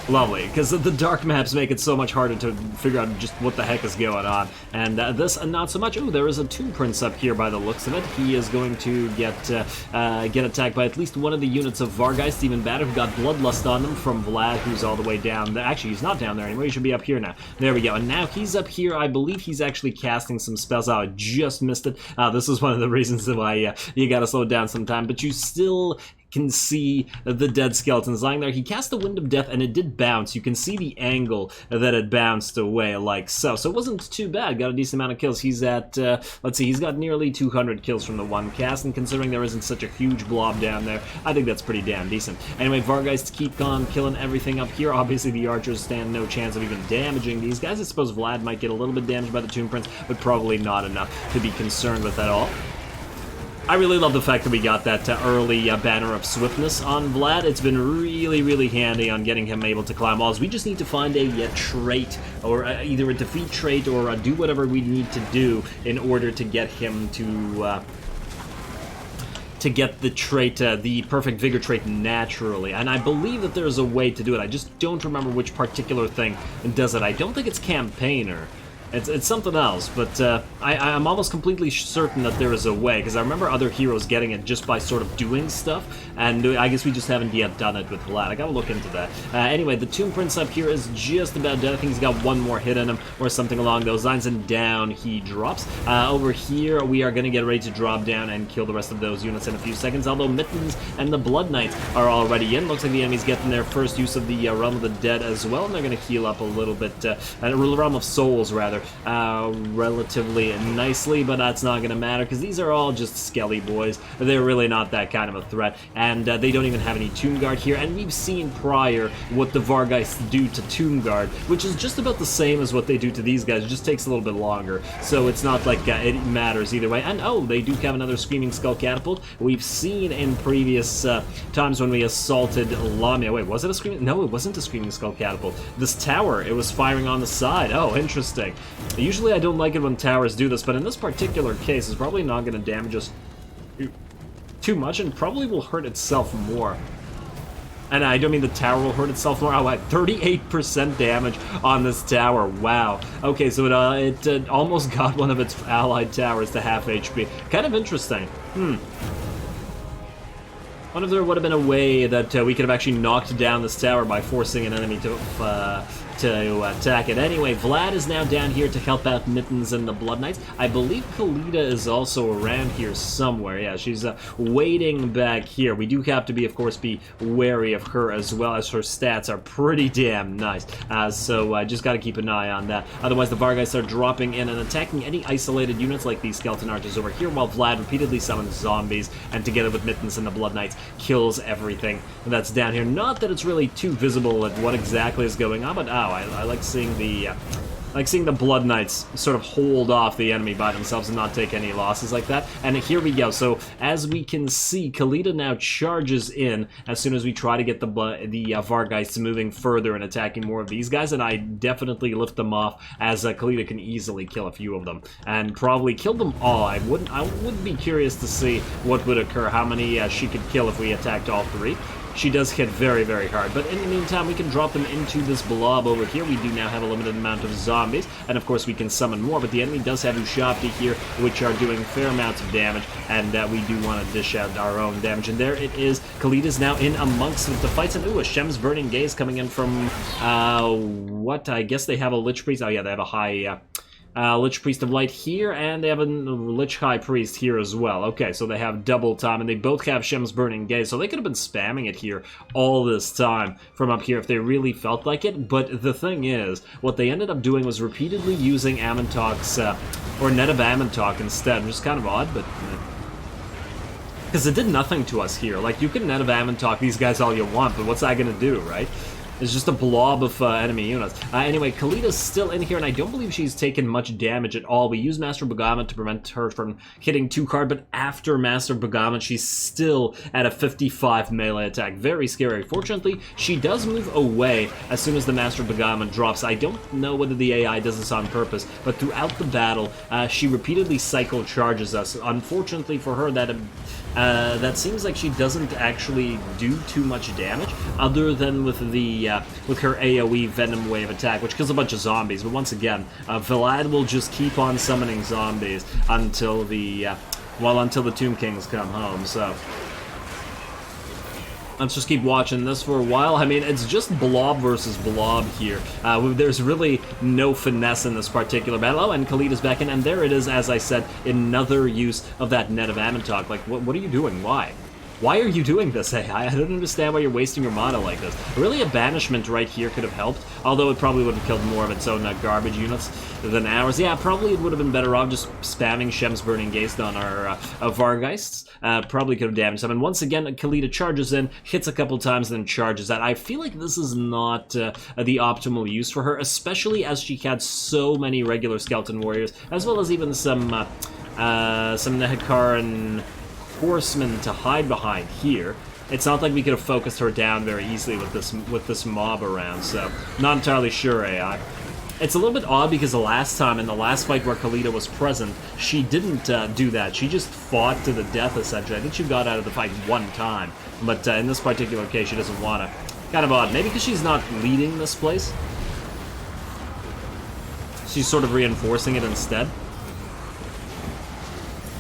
Lovely, because the dark maps make it so much harder to figure out just what the heck is going on. And this, not so much. Ooh, there is a Tomb Prince up here by the looks of it. He is going to get attacked by at least one of the units of Vargeist, even better, who got Bloodlust on them from Vlad, who's all the way down there. Actually, he's not down there anymore. He should be up here now. There we go. And now he's up here. I believe he's actually casting some spells. Oh, I just missed it. This is one of the reasons why you gotta slow it down sometime. But you still can see the dead skeletons lying there. He cast the Wind of Death, and it did bounce. You can see the angle that it bounced away, like so. So it wasn't too bad. Got a decent amount of kills. He's at, let's see, he's got nearly 200 kills from the one cast, and considering there isn't such a huge blob down there, I think that's pretty damn decent. Anyway, Vargeist keep on killing everything up here. Obviously, the archers stand no chance of even damaging these guys. I suppose Vlad might get a little bit damaged by the Tomb Prince, but probably not enough to be concerned with at all. I really love the fact that we got that early Banner of Swiftness on Vlad. It's been really, really handy on getting him able to climb walls. We just need to find a trait, or either a defeat trait, or do whatever we need to do in order to get him to get the trait, the Perfect Vigor trait naturally. And I believe that there's a way to do it. I just don't remember which particular thing does it. I don't think it's Campaigner. It's something else, but I'm almost completely certain that there is a way, because I remember other heroes getting it just by sort of doing stuff, and I guess we just haven't yet done it with Vlad. I gotta look into that. Anyway, the Tomb Prince up here is just about dead. I think he's got one more hit in him, or something along those lines, and down he drops. Over here, we are gonna get ready to drop down and kill the rest of those units in a few seconds, although Mittens and the Blood Knights are already in. Looks like the enemy's getting their first use of the Realm of the Dead as well, and they're gonna heal up a little bit, Realm of Souls, rather. Relatively nicely, but that's not gonna matter because these are all just skelly boys. They're really not that kind of a threat, and they don't even have any Tomb Guard here, and we've seen prior what the Vargeists do to Tomb Guard, which is just about the same as what they do to these guys. It just takes a little bit longer, so it's not like it matters either way. And oh, they do have another Screaming Skull Catapult. We've seen in previous times when we assaulted Lamia. Wait, was it a Screaming? No, it wasn't a Screaming Skull Catapult. This tower, it was firing on the side. Oh, interesting. Usually I don't like it when towers do this, but in this particular case, it's probably not going to damage us too much, and probably will hurt itself more. And I don't mean the tower will hurt itself more. Oh, at 38% damage on this tower. Wow. Okay, so it almost got one of its allied towers to half HP. Kind of interesting. Wonder if there would have been a way that we could have actually knocked down this tower by forcing an enemy to attack it. Anyway, Vlad is now down here to help out Mittens and the Blood Knights. I believe Kalita is also around here somewhere. Yeah, she's waiting back here. We do have to be, of course, be wary of her, as well as her stats are pretty damn nice. So I just got to keep an eye on that. Otherwise, the Vargeists are dropping in and attacking any isolated units like these Skeleton Archers over here, while Vlad repeatedly summons zombies, and together with Mittens and the Blood Knights, kills everything that's down here. Not that it's really too visible at what exactly is going on, but I like seeing the Blood Knights sort of hold off the enemy by themselves and not take any losses like that. And here we go. So as we can see, Kalita now charges in as soon as we try to get the Vargeists moving further and attacking more of these guys, and I definitely lift them off, as Kalita can easily kill a few of them and probably kill them all. I would be curious to see what would occur, how many she could kill if we attacked all three. She does hit very, very hard, but in the meantime, we can drop them into this blob over here. We do now have a limited amount of zombies, and of course we can summon more, but the enemy does have Ushapti here, which are doing fair amounts of damage, and we do want to dish out our own damage. And there it is. Kalita's now in amongst the fights, and ooh, a Shem's Burning Gaze coming in from, what? I guess they have a Lich Priest. Oh yeah, they have a high... Lich Priest of Light here, and they have a Lich High Priest here as well. Okay, so they have double time, and they both have Shem's Burning Gaze, so they could have been spamming it here all this time from up here if they really felt like it. But the thing is, what they ended up doing was repeatedly using Amantok's, or Net of Amantok instead, which is kind of odd, but... because it did nothing to us here. Like, you can Net of Amantok these guys all you want, but what's that gonna do, right? It's just a blob of enemy units. Anyway, Khalid's still in here, and I don't believe she's taken much damage at all. We used Master Begamut to prevent her from hitting 2 card, but after Master Begamut, she's still at a 55 melee attack. Very scary. Fortunately, she does move away as soon as the Master Begamut drops. I don't know whether the AI does this on purpose, but throughout the battle, she repeatedly cycle charges us. Unfortunately for her, that seems like she doesn't actually do too much damage, other than with her AoE Venom Wave attack, which kills a bunch of zombies. But once again, Vlad will just keep on summoning zombies until the Tomb Kings come home. So let's just keep watching this for a while. I mean, it's just blob versus blob here. There's really no finesse in this particular battle. Oh, and Khalid is back in, and there it is, as I said, another use of that Net of Amantok. Like, what are you doing? Why? Why are you doing this, AI? I don't understand why you're wasting your mana like this. Really, a banishment right here could have helped, although it probably would have killed more of its own garbage units than ours. Yeah, probably it would have been better off just spamming Shem's Burning Gaze on our Vargheists. Probably could have damaged them. And once again, Khalida charges in, hits a couple times, and then charges out. I feel like this is not the optimal use for her, especially as she had so many regular Skeleton Warriors, as well as even some Nehikaran Horsemen to hide behind here. It's not like we could have focused her down very easily with this mob around, so not entirely sure, AI. It's a little bit odd because the last time, in the last fight where Khalida was present, she didn't do that. She just fought to the death, essentially. I think she got out of the fight one time, but in this particular case, she doesn't want to. Kind of odd. Maybe because she's not leading this place? She's sort of reinforcing it instead.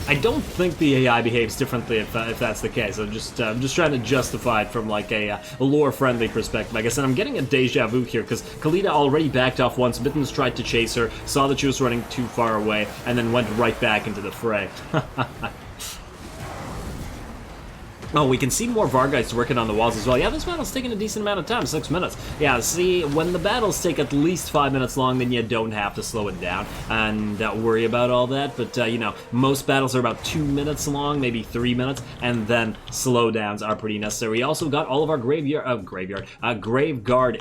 I don't think the AI behaves differently if that's the case. I'm just trying to justify it from like a lore-friendly perspective, I guess. And I'm getting a deja vu here because Khalida already backed off once. Mittens tried to chase her, saw that she was running too far away, and then went right back into the fray. Oh, we can see more Vargheists working on the walls as well. Yeah, this battle's taking a decent amount of time, 6 minutes. Yeah, see, when the battles take at least 5 minutes long, then you don't have to slow it down and worry about all that. But, you know, most battles are about 2 minutes long, maybe 3 minutes, and then slowdowns are pretty necessary. We also got all of our Graveguard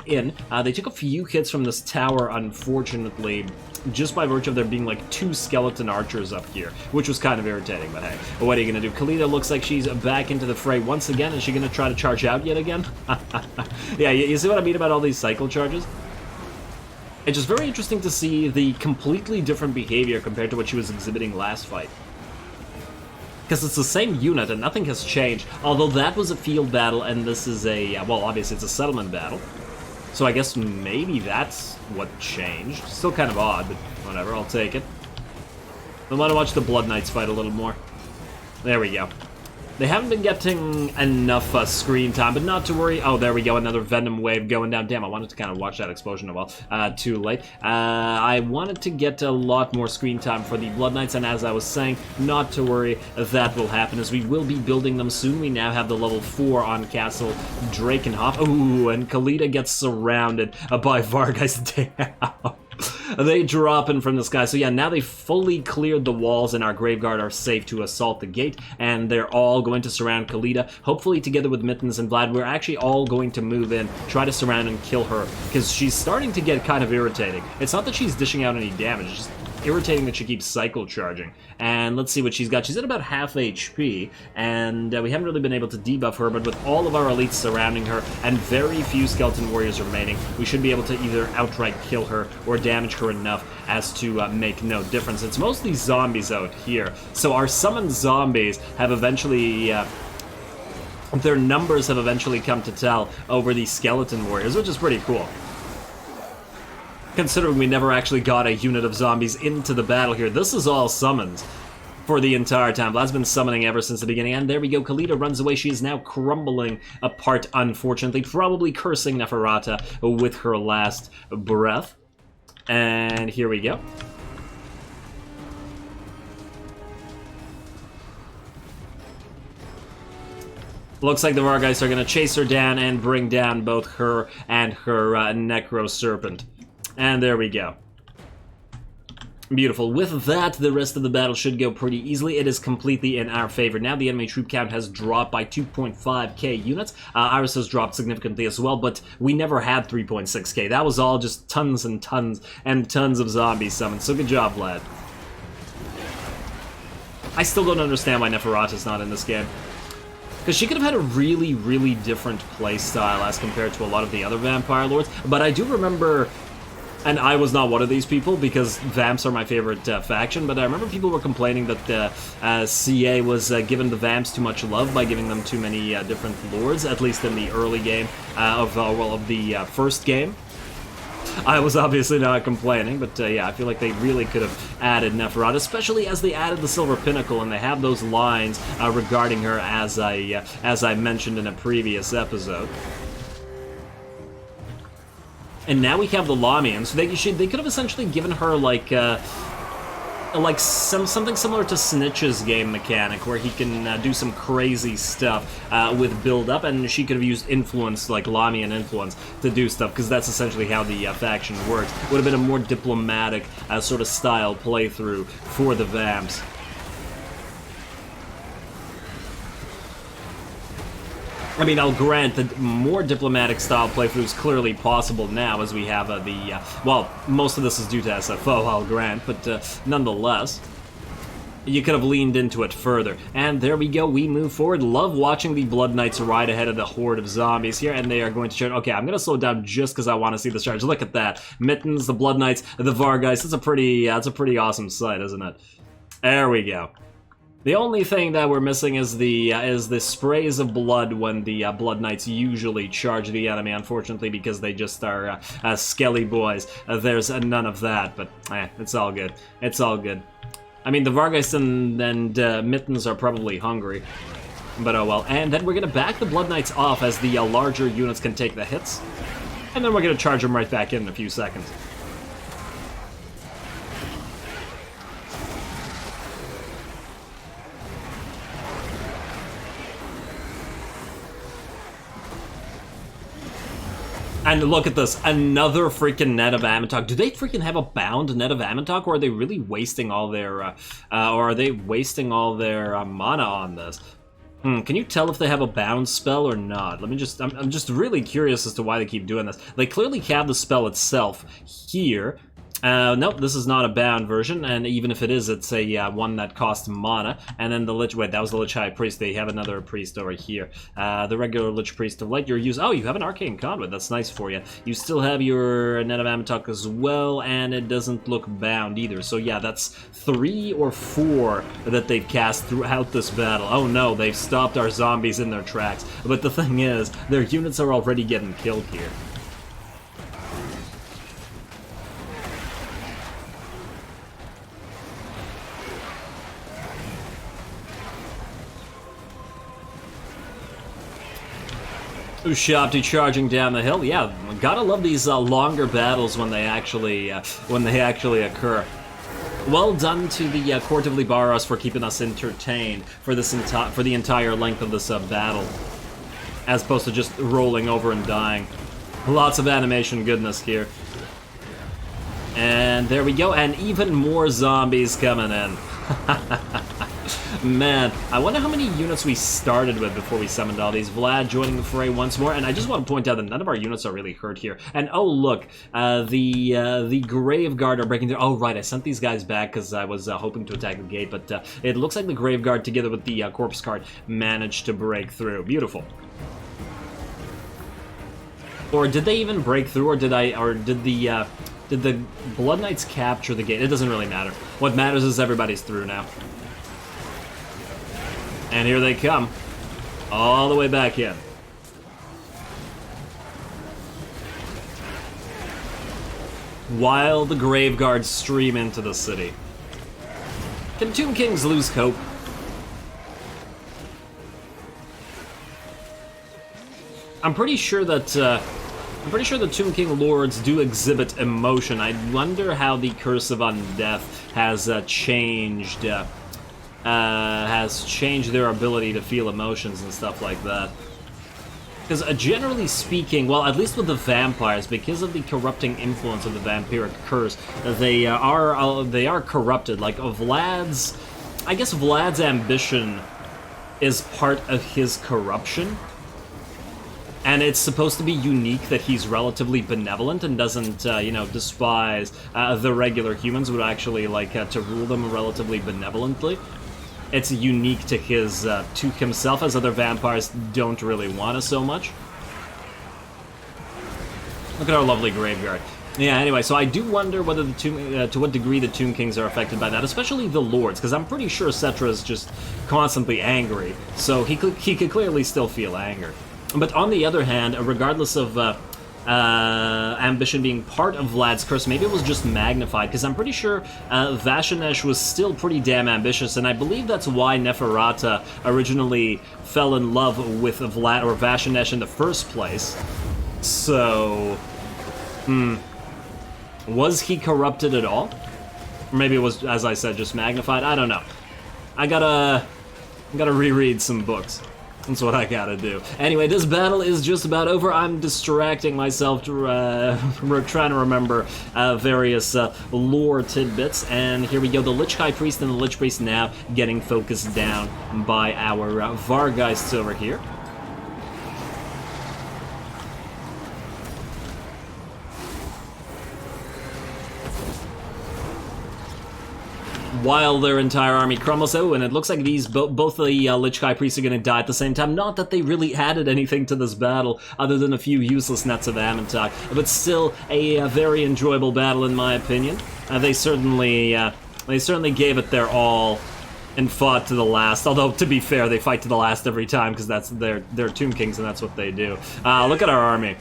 in. They took a few hits from this tower, unfortunately, just by virtue of there being like 2 skeleton archers up here, which was kind of irritating, but hey, what are you gonna do? Khalida looks like she's back into the fray once again. Is she gonna try to charge out yet again? Yeah, you see what I mean about all these cycle charges? It's just very interesting to see the completely different behavior compared to what she was exhibiting last fight. Because it's the same unit and nothing has changed, although that was a field battle and this is a, well, obviously it's a settlement battle. So I guess maybe that's what changed. Still kind of odd, but whatever, I'll take it. I want to watch the Blood Knights fight a little more. There we go. They haven't been getting enough screen time, but not to worry. Oh, there we go, another Venom Wave going down. Damn, I wanted to kind of watch that explosion a while. Too late. I wanted to get a lot more screen time for the Blood Knights, and as I was saying, not to worry, that will happen, as we will be building them soon. We now have the level 4 on Castle Drakenhof. Ooh, and Khalida gets surrounded by Vargheist. Damn. They drop in from the sky. So yeah, now they fully cleared the walls and our Graveguard are safe to assault the gate, and they're all going to surround Khalida. Hopefully together with Mittens and Vlad, we're actually all going to move in, try to surround and kill her, because she's starting to get kind of irritating. It's not that she's dishing out any damage, it's just irritating that she keeps cycle charging. And let's see what she's got. She's at about half HP, and we haven't really been able to debuff her, but with all of our elites surrounding her and very few skeleton warriors remaining, we should be able to either outright kill her or damage her enough as to make no difference. It's mostly zombies out here, so our summoned zombies have eventually their numbers have eventually come to tell over these skeleton warriors, which is pretty cool. Considering we never actually got a unit of zombies into the battle here. This is all summons for the entire time. Vlad's been summoning ever since the beginning, and there we go. Khalida runs away. She is now crumbling apart, unfortunately, probably cursing Neferata with her last breath. And here we go. Looks like the Vargeist are going to chase her down and bring down both her and her Necro Serpent. And there we go. Beautiful. With that, the rest of the battle should go pretty easily. It is completely in our favor. Now the enemy troop count has dropped by 2.5k units. Ours has dropped significantly as well, but we never had 3.6k. That was all just tons and tons and tons of zombies summoned. So good job, Vlad. I still don't understand why Neferata's not in this game. Because she could have had a really, really different playstyle as compared to a lot of the other Vampire Lords. But I do remember, and I was not one of these people because Vamps are my favorite faction, but I remember people were complaining that CA was giving the Vamps too much love by giving them too many different Lords, at least in the early game of the first game. I was obviously not complaining, but yeah, I feel like they really could have added Neferata, especially as they added the Silver Pinnacle, and they have those lines regarding her as I mentioned in a previous episode. And now we have the Lamian, so they could have essentially given her something similar to Snitch's game mechanic, where he can do some crazy stuff with build-up, and she could have used influence, like Lamian influence, to do stuff, because that's essentially how the faction works. Would have been a more diplomatic sort of style playthrough for the Vamps. I mean, I'll grant that more diplomatic style playthrough is clearly possible now, as we have well, most of this is due to SFO, I'll grant, but nonetheless, you could have leaned into it further. And there we go, we move forward. Love watching the Blood Knights ride ahead of the horde of zombies here, and they are going to charge. Okay, I'm going to slow down just because I want to see the charge. Look at that. Mittens, the Blood Knights, the Vargeist. It's a pretty awesome sight, isn't it? There we go. The only thing that we're missing is the sprays of blood when the Blood Knights usually charge the enemy, unfortunately, because they just are skelly boys. There's none of that, but it's all good. It's all good. I mean, the Vargeist and Mittens are probably hungry, but oh well. And then we're going to back the Blood Knights off as the larger units can take the hits, and then we're going to charge them right back in a few seconds. And look at this, another freaking net of Ammontok. Do they freaking have a bound net of Ammontok, or are they really wasting all their, mana on this? Can you tell if they have a bound spell or not? Let me just, I'm just really curious as to why they keep doing this. They clearly have the spell itself here. Nope, this is not a bound version, and even if it is, it's a one that costs mana. And then the Lich, wait, that was the Lich High Priest. They have another priest over here. The regular Lich Priest of Light, your use. Oh, you have an Arcane Conduit. That's nice for you. You still have your Net of Ammontok as well, and it doesn't look bound either. So yeah, that's 3 or 4 that they've cast throughout this battle. Oh no, they've stopped our zombies in their tracks. But the thing is, their units are already getting killed here. Shoutout charging down the hill. Yeah, gotta love these longer battles when they actually occur. Well done to the Court of Lybaras for keeping us entertained for this for the entire length of this battle, as opposed to just rolling over and dying. Lots of animation goodness here. And there we go, and even more zombies coming in. Man, I wonder how many units we started with before we summoned all these. Vlad joining the fray once more, and I just want to point out that none of our units are really hurt here. And oh look, the Grave Guard are breaking through. Oh right, I sent these guys back because I was hoping to attack the gate, but it looks like the Grave Guard together with the Corpse Guard managed to break through. Beautiful. Or did they even break through, or did the Blood Knights capture the gate? It doesn't really matter. What matters is everybody's through now. And here they come, all the way back in. While the Grave Guards stream into the city. Can Tomb Kings lose hope? I'm pretty sure that the Tomb King Lords do exhibit emotion. I wonder how the Curse of Undeath has changed has changed their ability to feel emotions and stuff like that. Because generally speaking, well, at least with the vampires, because of the corrupting influence of the vampiric curse, they are corrupted. Like Vlad's, I guess Vlad's ambition is part of his corruption, and it's supposed to be unique that he's relatively benevolent and doesn't, you know, despise the regular humans, would actually like to rule them relatively benevolently. It's unique to himself, as other vampires don't really want to so much. Look at our lovely graveyard. Yeah, anyway, so I do wonder whether to what degree the Tomb Kings are affected by that, especially the Lords, because I'm pretty sure Cetra is just constantly angry, so he could clearly still feel anger. But on the other hand, regardless of ambition being part of Vlad's curse, maybe it was just magnified, because I'm pretty sure Vashanesh was still pretty damn ambitious, and I believe that's why Neferata originally fell in love with Vlad or Vashanesh in the first place. So, was he corrupted at all? Or maybe it was, as I said, just magnified? I don't know. I gotta reread some books. That's what I gotta do. Anyway, this battle is just about over. I'm distracting myself to trying to remember various lore tidbits. And here we go. The Lich High Priest and the Lich Priest now getting focused down by our Vargeists over here. While their entire army crumbles. Oh, and it looks like these both the Lich High Priests are going to die at the same time. Not that they really added anything to this battle, other than a few useless nets of Ammontok, but still a very enjoyable battle in my opinion. They certainly gave it their all and fought to the last. Although, to be fair, they fight to the last every time because that's they're Tomb Kings and that's what they do. Look at our army.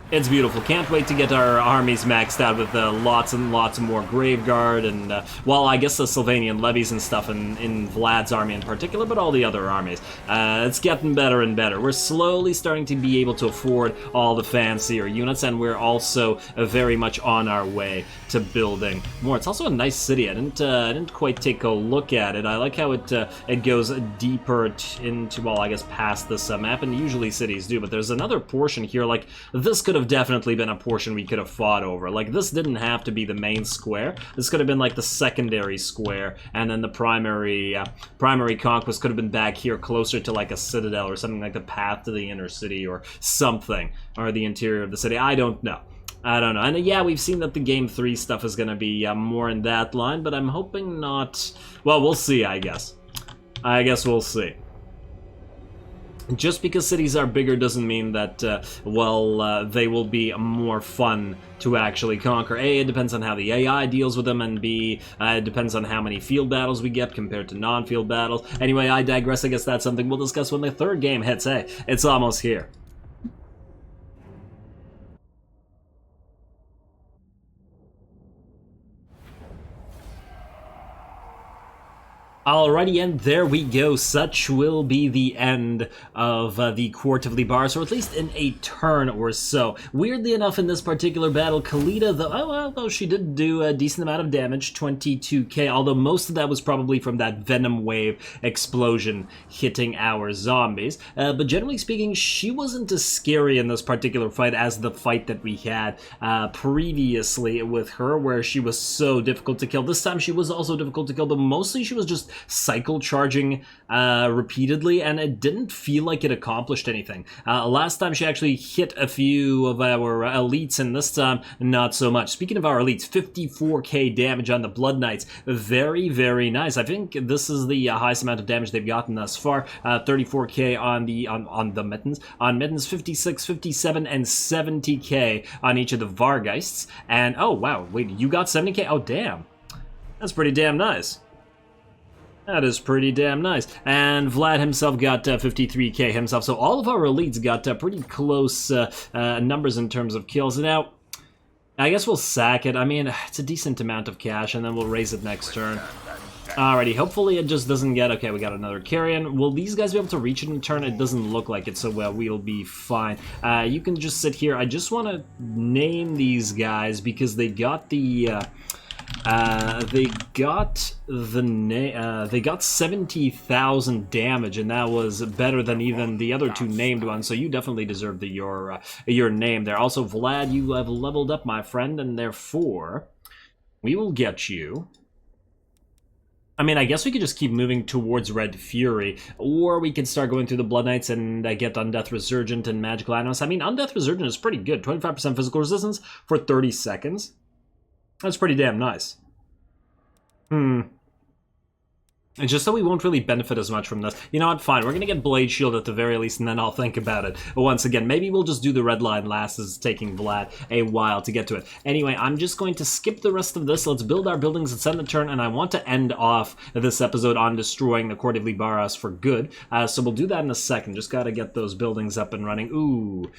It's beautiful. Can't wait to get our armies maxed out with lots and lots more Graveguard and, well, I guess the Sylvanian levies and stuff in Vlad's army in particular, but all the other armies. It's getting better and better. We're slowly starting to be able to afford all the fancier units, and we're also very much on our way to building more. It's also a nice city. I didn't quite take a look at it. I like how it goes deeper into, well, I guess past this map, and usually cities do, but there's another portion here, like, this could have definitely been a portion we could have fought over. Like, this didn't have to be the main square. This could have been like the secondary square, and then the primary conquest could have been back here closer to like a citadel or something, like the path to the inner city or something, or the interior of the city. I don't know. And yeah, we've seen that the Game 3 stuff is going to be more in that line, but I'm hoping not. Well, we'll see, I guess. I guess we'll see. Just because cities are bigger doesn't mean that, they will be more fun to actually conquer. A, it depends on how the AI deals with them, and B, it depends on how many field battles we get compared to non-field battles. Anyway, I digress. I guess that's something we'll discuss when the third game hits. Hey, it's almost here. Alrighty, and there we go. Such will be the end of the Court of Lybaras, or at least in a turn or so. Weirdly enough, in this particular battle, Khalida, though she did do a decent amount of damage, 22k, although most of that was probably from that Venom Wave explosion hitting our zombies. But generally speaking, she wasn't as scary in this particular fight as the fight that we had previously with her, where she was so difficult to kill. This time she was also difficult to kill, but mostly she was just cycle charging repeatedly, and it didn't feel like it accomplished anything. Last time she actually hit a few of our elites, and this time not so much. Speaking of our elites, 54k damage on the Blood Knights. Very, very nice. I think this is the highest amount of damage they've gotten thus far. 34k on the Mittens. On Mittens, 56, 57, and 70k on each of the Vargeists. And oh wow, wait, you got 70k? Oh damn. That's pretty damn nice. That is pretty damn nice. And Vlad himself got 53k himself. So all of our elites got pretty close numbers in terms of kills. Now, I guess we'll sack it. I mean, it's a decent amount of cash, and then we'll raise it next turn. Alrighty, hopefully it just doesn't get... Okay, we got another carrion. Will these guys be able to reach it in turn? It doesn't look like it, so we'll be fine. You can just sit here. I just want to name these guys because they got the... They got they got 70,000 damage, and that was better than even the other two named ones. So you definitely deserve your name there. Also, Vlad, you have leveled up, my friend, and therefore we will get you. I mean, I guess we could just keep moving towards Red Fury, or we could start going through the Blood Knights and get Undeath Resurgent and Magical Animus. I mean, Undeath Resurgent is pretty good. 25% physical resistance for 30 seconds. That's pretty damn nice. And just so we won't really benefit as much from this. You know what, fine, we're gonna get Blade Shield at the very least, and then I'll think about it. But once again, maybe we'll just do the red line last, as it's taking Vlad a while to get to it. Anyway, I'm just going to skip the rest of this. Let's build our buildings and send the turn, and I want to end off this episode on destroying the Court of Lybaras for good. So we'll do that in a second. Just gotta get those buildings up and running. Ooh,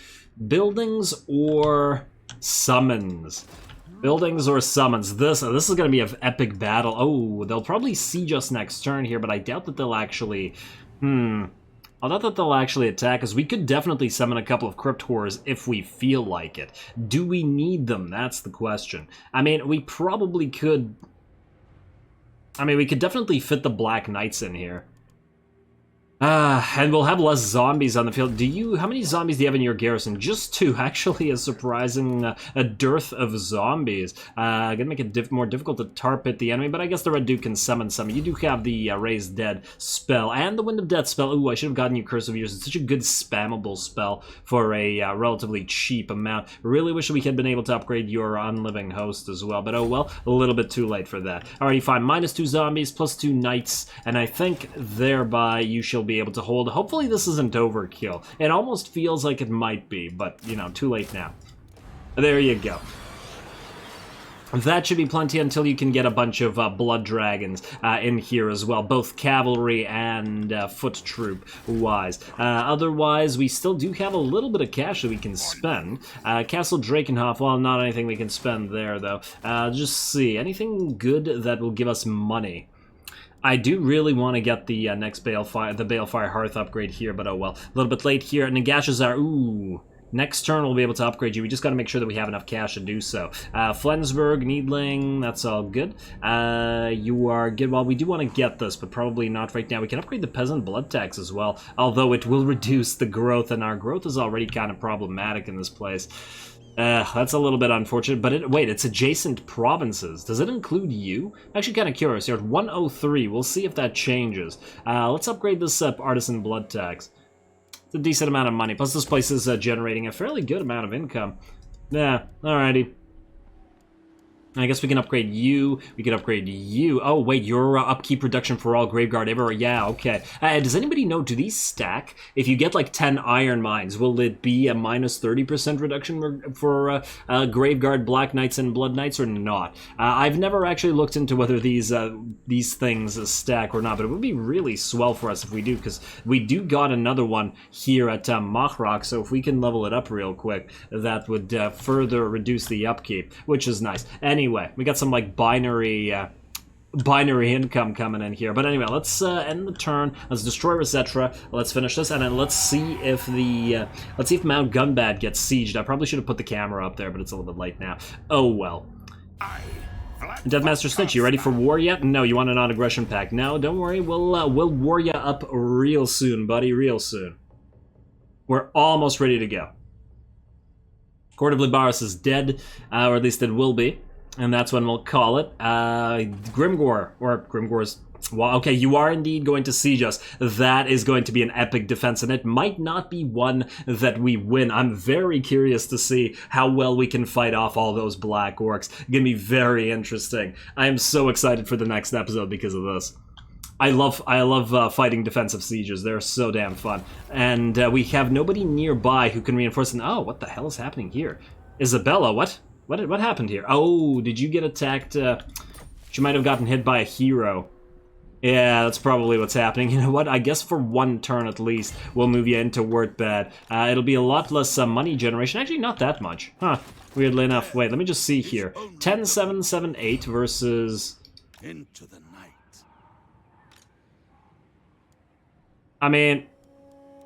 buildings or summons? Buildings or summons. This is going to be an epic battle. Oh, they'll probably siege us next turn here, but I doubt that they'll actually... I doubt that they'll actually attack us. We could definitely summon a couple of Crypt Horrors if we feel like it. Do we need them? That's the question. I mean, we probably could... I mean, we could definitely fit the Black Knights in here. And we'll have less zombies on the field. How many zombies do you have in your garrison? Just 2. Actually, a surprising a dearth of zombies. Gonna make it more difficult to tar pit the enemy, but I guess the Red Duke can summon some. You do have the Raise Dead spell and the Wind of Death spell. Ooh, I should have gotten you Curse of Years. It's such a good spammable spell for a relatively cheap amount. Really wish we had been able to upgrade your Unliving Host as well, but oh well, a little bit too late for that. Alrighty, fine. -2 zombies, +2 knights, and I think thereby you shall be able to hold. Hopefully this isn't overkill. It almost feels like it might be, but, you know, too late now. There you go. That should be plenty until you can get a bunch of blood dragons in here as well, both cavalry and foot troop wise. Otherwise, we still do have a little bit of cash that we can spend. Castle Drakenhof, well, not anything we can spend there, though. Just see, anything good that will give us money. I do really want to get the next Balefire Hearth upgrade here, but oh well. A little bit late here. Nagashazar, ooh. Next turn we'll be able to upgrade you. We just got to make sure that we have enough cash to do so. Flensburg, Needling, that's all good. You are good. Well, we do want to get this, but probably not right now. We can upgrade the Peasant Blood Tax as well, although it will reduce the growth, and our growth is already kind of problematic in this place. That's a little bit unfortunate, but wait, it's adjacent provinces. Does it include you? Actually kind of curious. You're at 103. We'll see if that changes. Let's upgrade this Artisan Blood Tax. It's a decent amount of money. Plus this place is generating a fairly good amount of income. Yeah, alrighty. I guess we can upgrade you. We can upgrade you. Oh, wait, your upkeep reduction for all Graveguard ever. Yeah, okay. Does anybody know, do these stack? If you get like 10 Iron Mines, will it be a -30% reduction for Graveguard, Black Knights, and Blood Knights, or not? I've never actually looked into whether these things stack or not, but it would be really swell for us if we do, because we do got another one here at Machrok, so if we can level it up real quick, that would further reduce the upkeep, which is nice. Anyway, we got some like binary income coming in here. But anyway, let's end the turn. Let's destroy Resetra. Let's finish this, and then let's see if Mount Gunbad gets sieged. I probably should have put the camera up there, but it's a little bit late now. Oh well. Deathmaster Snitch, you ready for war yet? No, you want a non-aggression pact? No, don't worry. We'll war you up real soon, buddy. Real soon. We're almost ready to go. Court of Lybaras is dead, or at least it will be. And that's when we'll call it. Grimgore's... Well, okay, you are indeed going to siege us. That is going to be an epic defense, and it might not be one that we win. I'm very curious to see how well we can fight off all those Black Orcs. Gonna be very interesting. I am so excited for the next episode because of this. I love fighting defensive sieges. They're so damn fun. And we have nobody nearby who can reinforce them. Oh, what the hell is happening here? Isabella, what? What happened here? Oh, did you get attacked? She might have gotten hit by a hero. Yeah, that's probably what's happening. You know what? I guess for one turn at least, we'll move you into Wurtbad. It'll be a lot less money generation. Actually, not that much. Huh. Weirdly enough. Wait, let me just see here. 10,778 versus... Into the night. I mean...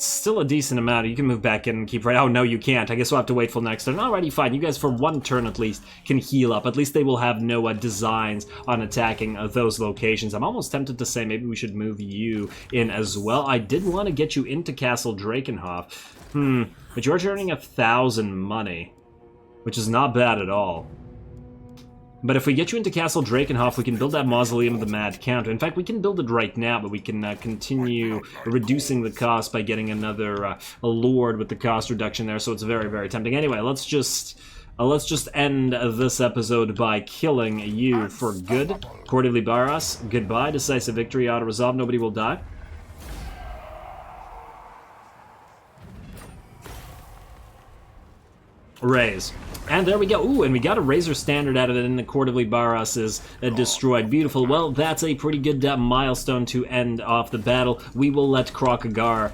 still a decent amount. You can move back in and keep right. Oh, no, you can't. I guess we'll have to wait till next turn. Alrighty, fine. You guys, for one turn at least, can heal up. At least they will have no designs on attacking those locations. I'm almost tempted to say maybe we should move you in as well. I did want to get you into Castle Drakenhof. But you're earning 1,000 money, which is not bad at all. But if we get you into Castle Drakenhof, we can build that Mausoleum of the Mad Count. In fact, we can build it right now, but we can continue reducing the cost by getting another a Lord with the cost reduction there, so it's very, very tempting. Anyway, let's just end this episode by killing you for good. Court of Lybaras, goodbye. Decisive victory, auto-resolve, nobody will die. Raise. And there we go. Ooh, and we got a Razor Standard out of it, and the Court of Lybaras is destroyed. Beautiful. Well, that's a pretty good milestone to end off the battle. We will let Krokagar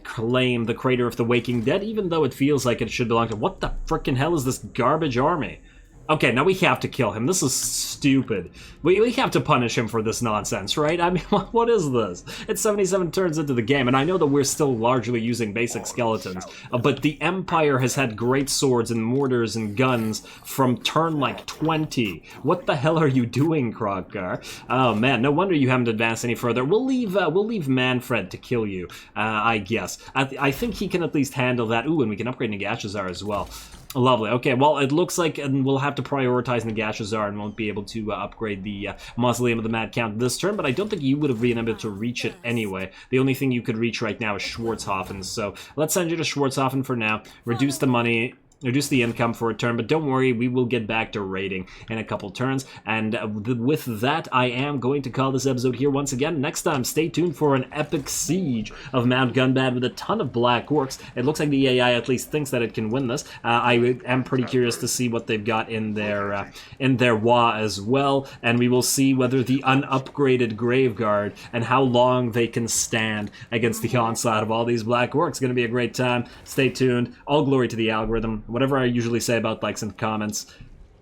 claim the Crater of the Waking Dead, even though it feels like it should belong to... What the frickin' hell is this garbage army? Okay, now we have to kill him. This is stupid. We have to punish him for this nonsense, right? I mean, what is this? It's 77 turns into the game, and I know that we're still largely using basic skeletons, but the Empire has had great swords and mortars and guns from turn, like, 20. What the hell are you doing, Krokagar? Oh, man, no wonder you haven't advanced any further. We'll leave Manfred to kill you, I guess. I think he can at least handle that. Ooh, and we can upgrade Nagashazar as well. Lovely. Okay, well, it looks like we'll have to prioritize Nagashazar and won't be able to upgrade the Mausoleum of the Mad Count this turn, but I don't think you would have been able to reach it anyway. The only thing you could reach right now is Schwarzhofen, so let's send you to Schwarzhofen for now, reduce the money... reduce the income for a turn, but don't worry, we will get back to raiding in a couple turns, and with that, I am going to call this episode here once again. Next time, stay tuned for an epic siege of Mount Gunbad with a ton of Black Orcs. It looks like the AI at least thinks that it can win this. I am pretty curious to see what they've got in their WA as well, and we will see whether the unupgraded Graveguard and how long they can stand against the onslaught of all these Black Orcs. It's going to be a great time. Stay tuned. All glory to the algorithm. Whatever I usually say about likes and comments,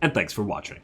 and thanks for watching.